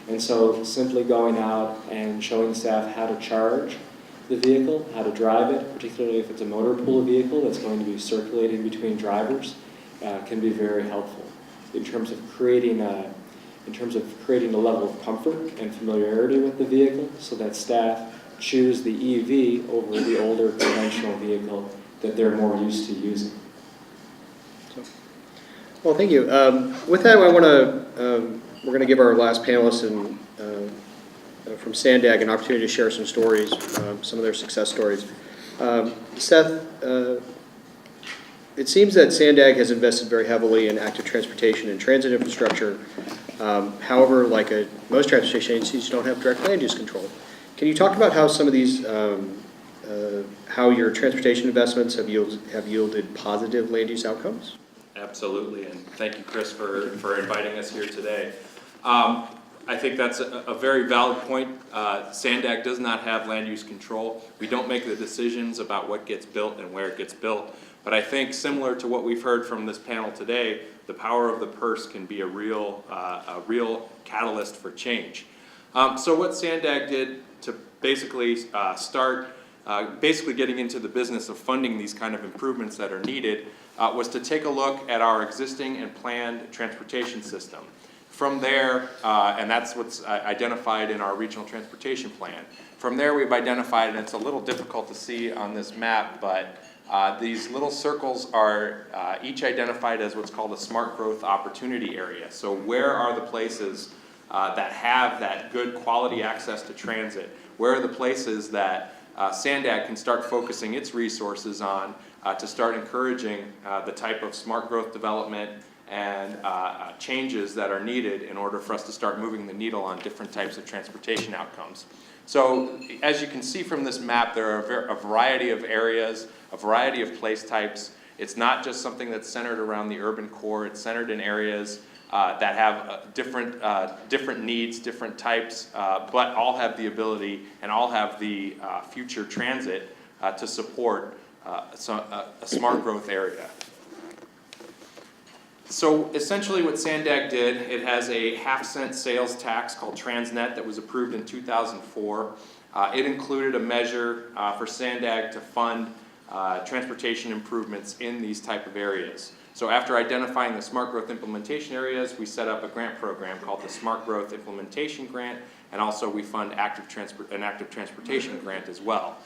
And so simply going out and showing staff how to charge the vehicle, how to drive it, particularly if it's a motor pool vehicle that's going to be circulating between drivers, can be very helpful in terms of creating a level of comfort and familiarity with the vehicle, so that staff choose the EV over the older conventional vehicle that they're more used to using. Well, thank you. With that, we're going to give our last panelist from Sandag an opportunity to share some stories, some of their success stories. Seth, it seems that Sandag has invested very heavily in active transportation and transit infrastructure. However, like most transportation agencies, you don't have direct land use control. Can you talk about how some of these, how your transportation investments have yielded positive land use outcomes? Absolutely, and thank you, Chris, for inviting us here today. I think that's a very valid point. Sandag does not have land use control. We don't make the decisions about what gets built and where it gets built. But I think similar to what we've heard from this panel today, the power of the purse can be a real catalyst for change. So what Sandag did to basically start basically getting into the business of funding these kind of improvements that are needed was to take a look at our existing and planned transportation system. From there, and that's what's identified in our regional transportation plan. From there, we've identified, and it's a little difficult to see on this map, but these little circles are each identified as what's called a smart growth opportunity area. So where are the places that have that good quality access to transit? Where are the places that Sandag can start focusing its resources on to start encouraging the type of smart growth development and changes that are needed in order for us to start moving the needle on different types of transportation outcomes. So as you can see from this map, there are a variety of areas, a variety of place types. It's not just something that's centered around the urban core. It's centered in areas that have different needs, different types, but all have the ability and all have the future transit to support a smart growth area. So essentially what Sandag did, it has a half-cent sales tax called Transnet that was approved in 2004. It included a measure for Sandag to fund transportation improvements in these type of areas. So after identifying the smart growth implementation areas, we set up a grant program called the Smart Growth Implementation Grant, and also we fund an active transportation grant as well.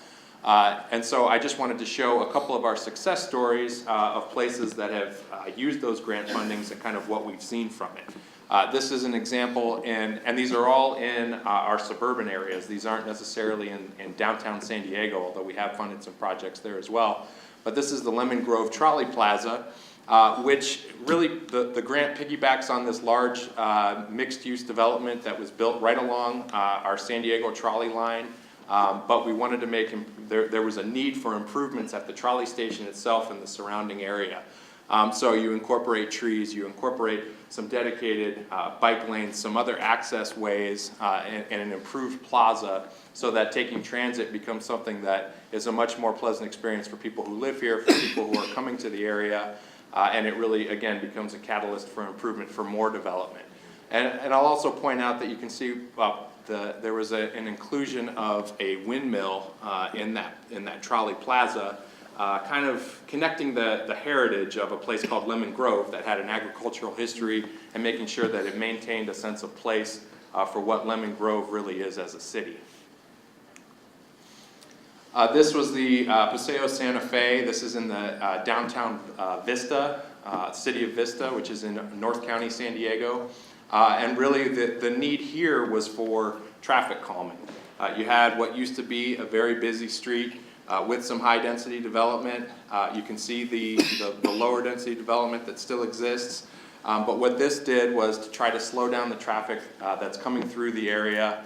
And so I just wanted to show a couple of our success stories of places that have used those grant fundings and kind of what we've seen from it. This is an example, and these are all in our suburban areas. These aren't necessarily in downtown San Diego, although we have funded some projects there as well. But this is the Lemon Grove Trolley Plaza, which really the grant piggybacks on this large mixed-use development that was built right along our San Diego trolley line. But we wanted to make, there was a need for improvements at the trolley station itself and the surrounding area. So you incorporate trees, you incorporate some dedicated bike lanes, some other access ways, and an improved plaza so that taking transit becomes something that is a much more pleasant experience for people who live here, for people who are coming to the area, and it really, again, becomes a catalyst for improvement for more development. And I'll also point out that you can see there was an inclusion of a windmill in that trolley plaza, kind of connecting the heritage of a place called Lemon Grove that had an agricultural history and making sure that it maintained a sense of place for what Lemon Grove really is as a city. This was the Paseo Santa Fe. This is in the downtown Vista, city of Vista, which is in North County, San Diego. And really the need here was for traffic calming. You had what used to be a very busy street with some high density development. You can see the lower density development that still exists. But what this did was to try to slow down the traffic that's coming through the area,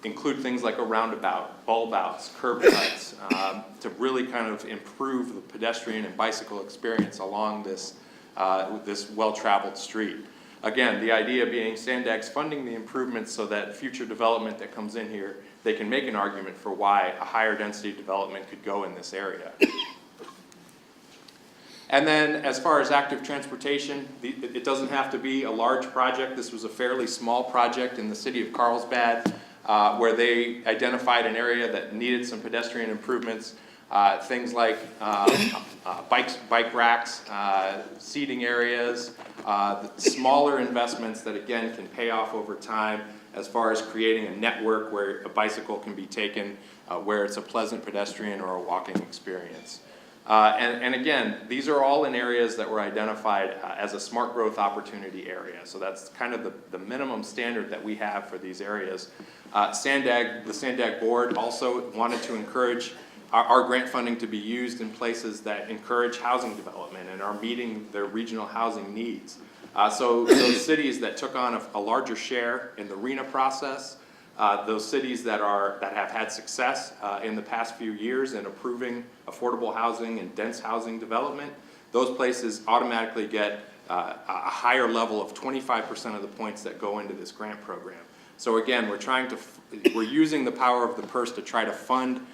include things like a roundabout, bulb outs, curb cuts, to really kind of improve the pedestrian and bicycle experience along this well-traveled street. Again, the idea being Sandag's funding the improvements so that future development that comes in here, they can make an argument for why a higher density development could go in this area. And then as far as active transportation, it doesn't have to be a large project. This was a fairly small project in the city of Carlsbad where they identified an area that needed some pedestrian improvements. Things like bike racks, seating areas, the smaller investments that again can pay off over time as far as creating a network where a bicycle can be taken, where it's a pleasant pedestrian or a walking experience. And again, these are all in areas that were identified as a smart growth opportunity area. So that's kind of the minimum standard that we have for these areas. The Sandag board also wanted to encourage our grant funding to be used in places that encourage housing development and are meeting their regional housing needs. So those cities that took on a larger share in the RENA process, those cities that have had success in the past few years in approving affordable housing and dense housing development, those places automatically get a higher level of 25% of the points that go into this grant program. So again, we're using the power of the purse to try to fund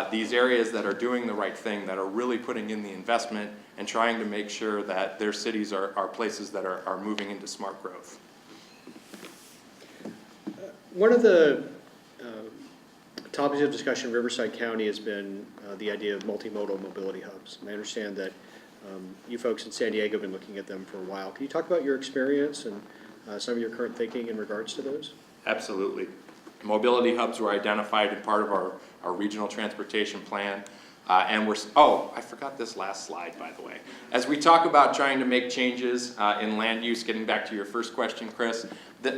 these areas that are doing the right thing, that are really putting in the investment and trying to make sure that their cities are places that are moving into smart growth. One of the topics of discussion in Riverside County has been the idea of multimodal mobility hubs. And I understand that you folks in San Diego have been looking at them for a while. Can you talk about your experience and some of your current thinking in regards to those? Absolutely. Mobility hubs were identified in part of our regional transportation plan. And I forgot this last slide, by the way. As we talk about trying to make changes in land use, getting back to your first question, Chris,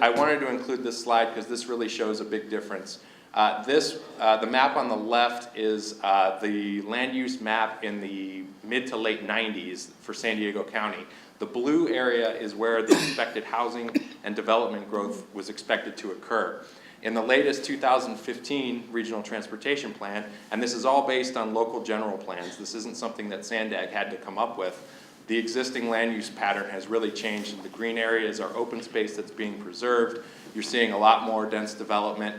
I wanted to include this slide because this really shows a big difference. The map on the left is the land use map in the mid to late 90s for San Diego County. The blue area is where the expected housing and development growth was expected to occur. In the latest 2015 regional transportation plan, and this is all based on local general plans, this isn't something that Sandag had to come up with, the existing land use pattern has really changed. The green areas are open space that's being preserved. You're seeing a lot more dense development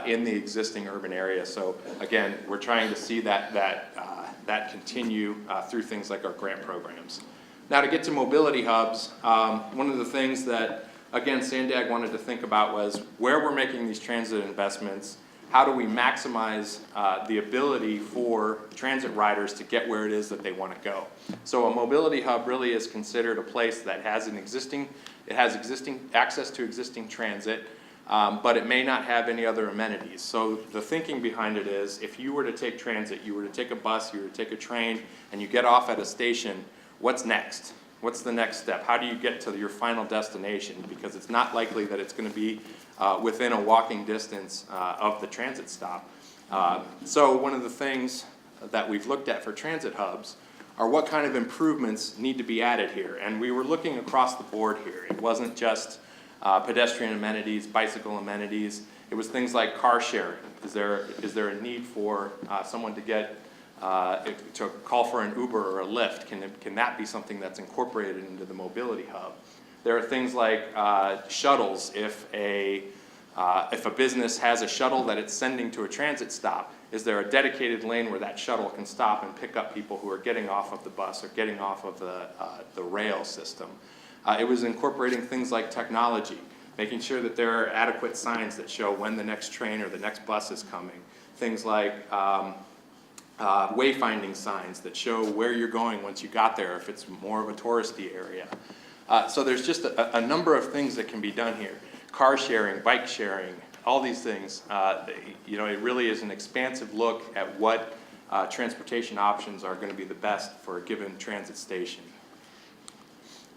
in the existing urban area. So again, we're trying to see that continue through things like our grant programs. Now to get to mobility hubs, one of the things that again, Sandag wanted to think about was where we're making these transit investments, how do we maximize the ability for transit riders to get where it is that they want to go. So a mobility hub really is considered a place that has access to existing transit, but it may not have any other amenities. So the thinking behind it is if you were to take transit, you were to take a bus, you were to take a train, and you get off at a station, what's next? What's the next step? How do you get to your final destination? Because it's not likely that it's going to be within a walking distance of the transit stop. So one of the things that we've looked at for transit hubs are what kind of improvements need to be added here. And we were looking across the board here. It wasn't just pedestrian amenities, bicycle amenities. It was things like car sharing. Is there a need for someone to get to call for an Uber or a Lyft? Can that be something that's incorporated into the mobility hub? There are things like shuttles. If a business has a shuttle that it's sending to a transit stop, is there a dedicated lane where that shuttle can stop and pick up people who are getting off of the bus or getting off of the rail system? It was incorporating things like technology, making sure that there are adequate signs that show when the next train or the next bus is coming. Things like wayfinding signs that show where you're going once you got there, if it's more of a touristy area. So there's just a number of things that can be done here. Car sharing, bike sharing, all these things. It really is an expansive look at what transportation options are going to be the best for a given transit station.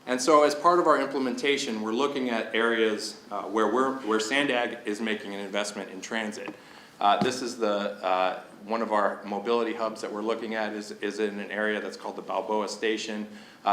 And so as part of our implementation, we're looking at areas where Sandag is making an investment in transit. This is one of our mobility hubs that we're looking at is in an area that's called the Balboa Station.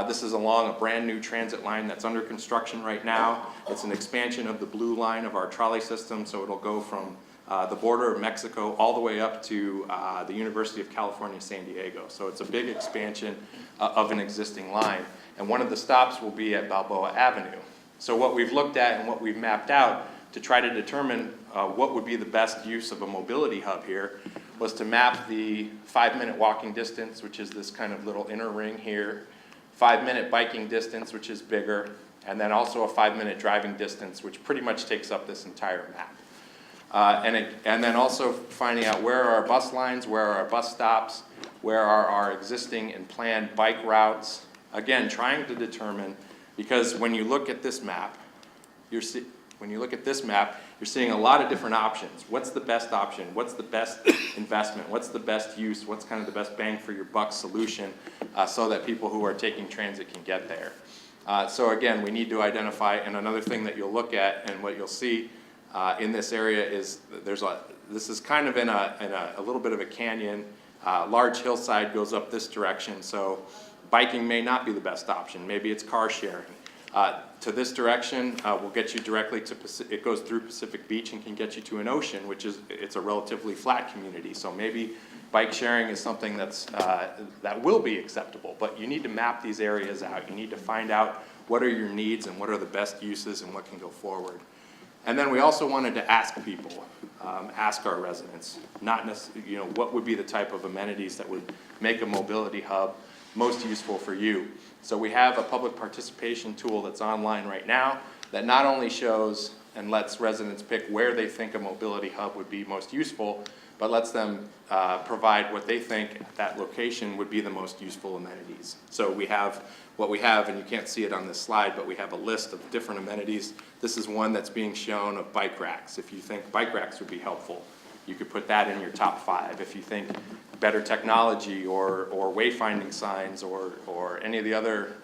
This is along a brand new transit line that's under construction right now. It's an expansion of the blue line of our trolley system, so it'll go from the border of Mexico all the way up to the University of California, San Diego. So it's a big expansion of an existing line. And one of the stops will be at Balboa Avenue. So what we've looked at and what we've mapped out to try to determine what would be the best use of a mobility hub here was to map the 5-minute walking distance, which is this kind of little inner ring here, 5-minute biking distance, which is bigger, and then also a 5-minute driving distance, which pretty much takes up this entire map. And then also finding out where are our bus lines, where are our bus stops, where are our existing and planned bike routes. Again, trying to determine, because when you look at this map, you're seeing a lot of different options. What's the best option? What's the best investment? What's the best use? What's kind of the best bang for your buck solution so that people who are taking transit can get there? So again, we need to identify, and another thing that you'll look at and what you'll see in this area is this is kind of in a little bit of a canyon. Large hillside goes up this direction, so biking may not be the best option. Maybe it's car sharing. To this direction will get you directly to, it goes through Pacific Beach and can get you to an ocean, it's a relatively flat community. So maybe bike sharing is something that will be acceptable, but you need to map these areas out. You need to find out what are your needs and what are the best uses and what can go forward. And then we also wanted to ask people, ask our residents, not necessarily, what would be the type of amenities that would make a mobility hub most useful for you. So we have a public participation tool that's online right now that not only shows and lets residents pick where they think a mobility hub would be most useful, but lets them provide what they think at that location would be the most useful amenities. So we have what we have, and you can't see it on this slide, but we have a list of different amenities. This is one that's being shown of bike racks. If you think bike racks would be helpful, you could put that in your top 5. If you think better technology or wayfinding signs or any of the other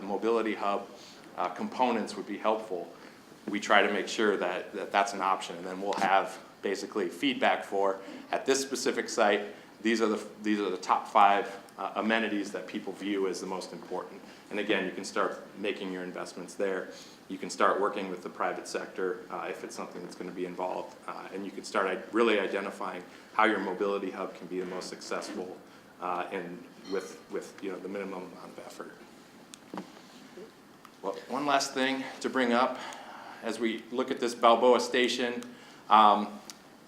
mobility hub components would be helpful, we try to make sure that that's an option, and then we'll have basically feedback for, at this specific site, these are the top 5 amenities that people view as the most important. And again, you can start making your investments there. You can start working with the private sector if it's something that's going to be involved, and you can start really identifying how your mobility hub can be the most successful and with the minimum amount of effort. Well, one last thing to bring up as we look at this Balboa Station.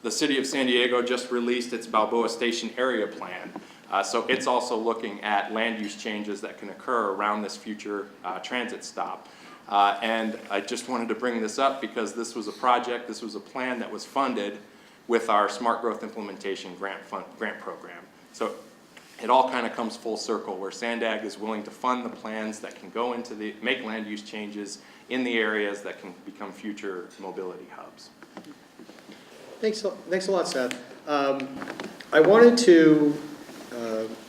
The city of San Diego just released its Balboa Station area plan. So it's also looking at land use changes that can occur around this future transit stop. And I just wanted to bring this up because this was a project, this was a plan that was funded with our Smart Growth Implementation grant program. So it all kind of comes full circle where SANDAG is willing to fund the plans that can go into make land use changes in the areas that can become future mobility hubs. Thanks a lot, Seth. I wanted to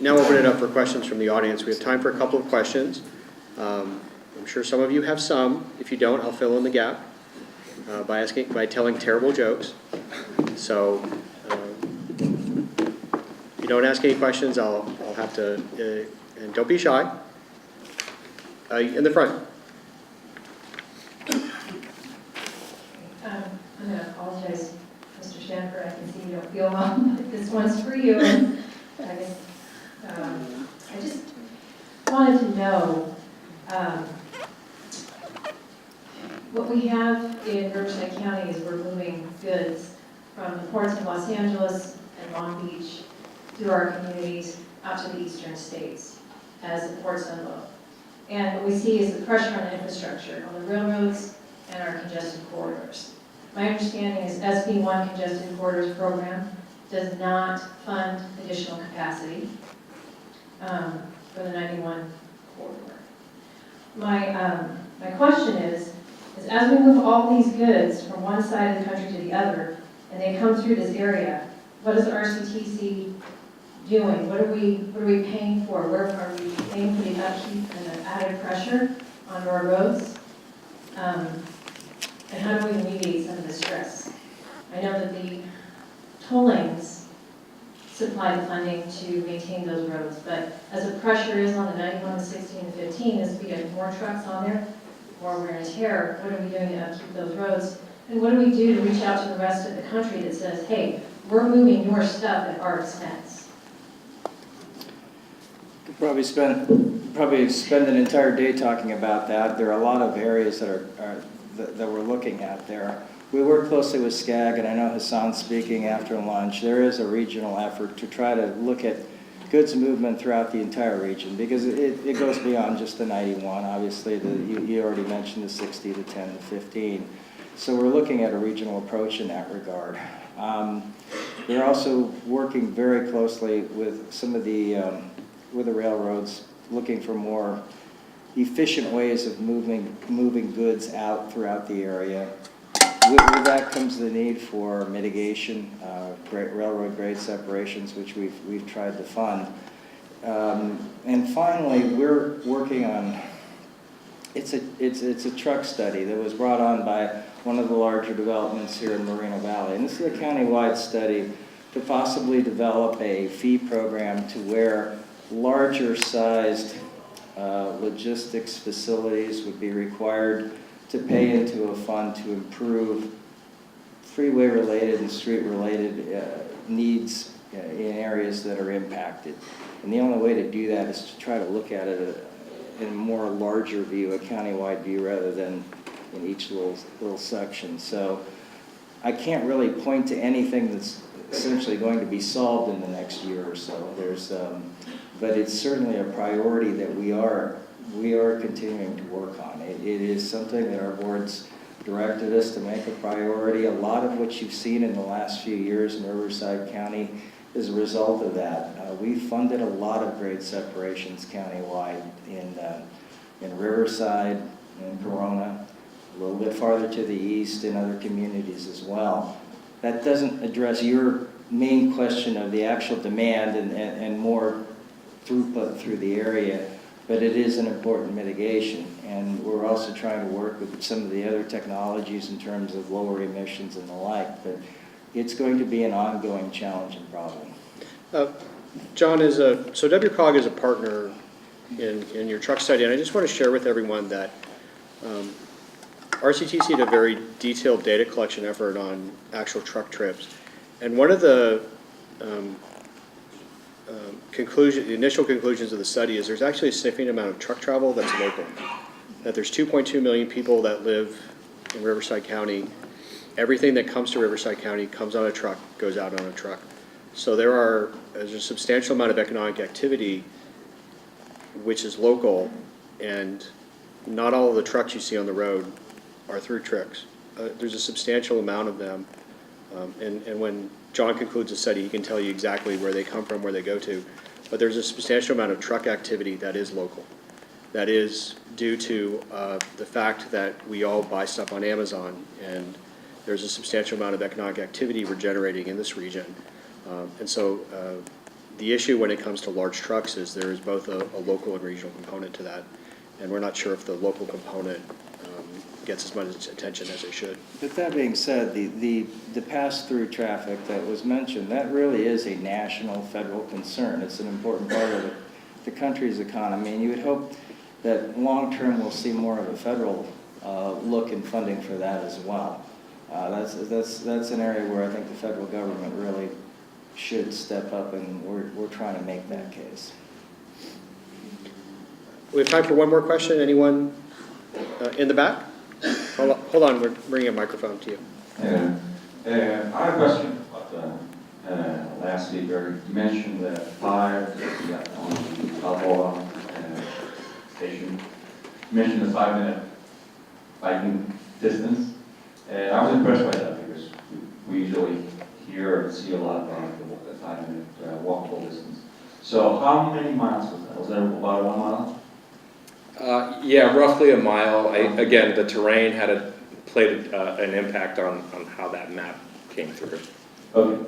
now open it up for questions from the audience. We have time for a couple of questions. I'm sure some of you have some. If you don't, I'll fill in the gap by telling terrible jokes. So if you don't ask any questions, I'll have to, and don't be shy. In the front. I'm going to apologize, Mr. Stanford. I can see you don't feel well, but this one's for you. I just wanted to know what we have in Riverside County is we're moving goods from the ports of Los Angeles and Long Beach through our communities out to the eastern states as the ports unload. And what we see is the pressure on the infrastructure, on the railroads and our congested corridors. My understanding is SB1 Congested Corridors Program does not fund additional capacity for the 91 corridor. My question is as we move all these goods from one side of the country to the other, and they come through this area, what is RCTC doing? What are we paying for? Where are we paying for the upkeep and the added pressure on our roads? And how do we alleviate some of the stress? I know that the tollings supply the funding to maintain those roads, but as the pressure is on the 91, the 16, and 15, as we get more trucks on there, more wear and tear, what are we doing to upkeep those roads? And what do we do to reach out to the rest of the country that says, hey, we're moving your stuff at our expense? Could probably spend an entire day talking about that. There are a lot of areas that we're looking at there. We work closely with SCAG, and I know Hassan's speaking after lunch. There is a regional effort to try to look at goods movement throughout the entire region, because it goes beyond just the 91. Obviously, you already mentioned the 60, the 10, the 15. So we're looking at a regional approach in that regard. We're also working very closely with some of with the railroads, looking for more efficient ways of moving goods out throughout the area. With that comes the need for mitigation, railroad grade separations, which we've tried to fund. And finally, we're working on, it's a truck study that was brought on by one of the larger developments here in Moreno Valley. And this is a county-wide study to possibly develop a fee program to where larger sized logistics facilities would be required to pay into a fund to improve freeway-related and street-related needs in areas that are impacted. And the only way to do that is to try to look at it in a more larger view, a county-wide view, rather than in each little section. So I can't really point to anything that's essentially going to be solved in the next year or so. But it's certainly a priority that we are continuing to work on. It is something that our board's directed us to make a priority. A lot of what you've seen in the last few years in Riverside County is a result of that. We've funded a lot of grade separations countywide in Riverside, in Corona, a little bit farther to the east in other communities as well. That doesn't address your main question of the actual demand and more throughput through the area, but it is an important mitigation. And we're also trying to work with some of the other technologies in terms of lower emissions and the like, but it's going to be an ongoing challenge and problem. John, so WCOG is a partner in your truck study, and I just want to share with everyone that RCTC did a very detailed data collection effort on actual truck trips, and one of the the initial conclusions of the study is there's actually a significant amount of truck travel that's local. That there's 2.2 million people that live in Riverside County. Everything that comes to Riverside County comes on a truck, goes out on a truck. So there's a substantial amount of economic activity which is local, and not all of the trucks you see on the road are through trucks. There's a substantial amount of them, and when John concludes the study, he can tell you exactly where they come from, where they go to. But there's a substantial amount of truck activity that is local. That is due to the fact that we all buy stuff on Amazon, and there's a substantial amount of economic activity we're generating in this region. And so the issue when it comes to large trucks is there is both a local and regional component to that. And we're not sure if the local component gets as much attention as it should. But that being said, the pass-through traffic that was mentioned, that really is a national federal concern. It's an important part of the country's economy, and you would hope that long-term we'll see more of a federal look in funding for that as well. That's an area where I think the federal government really should step up, and we're trying to make that case. We have time for one more question. Anyone in the back? Hold on, we're bringing a microphone to you. I have a question about the last speaker. You mentioned the fire on the Balboa station. You mentioned the 5-minute biking distance. And I was impressed by that because we usually hear and see a lot about the 5-minute walkable distance. So how many miles was that? Was that about 1 mile? Yeah, roughly a mile. Again, the terrain played an impact on how that map came through. Okay.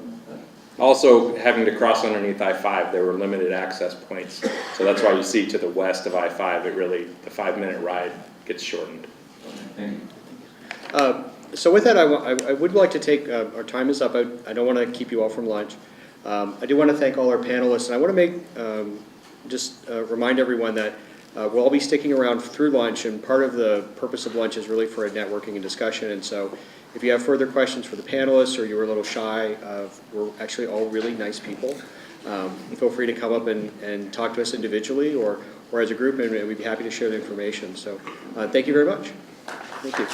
Also, having to cross underneath I-5, there were limited access points. So that's why you see to the west of I-5, the 5-minute ride gets shortened. Okay, thank you. So with that, I would like to take, our time is up. I don't want to keep you all from lunch. I do want to thank all our panelists, and I want to remind everyone that we'll all be sticking around through lunch, and part of the purpose of lunch is really for a networking and discussion. And so if you have further questions for the panelists or you were a little shy, we're actually all really nice people. Feel free to come up and talk to us individually or as a group, and we'd be happy to share the information. So thank you very much. Thank you.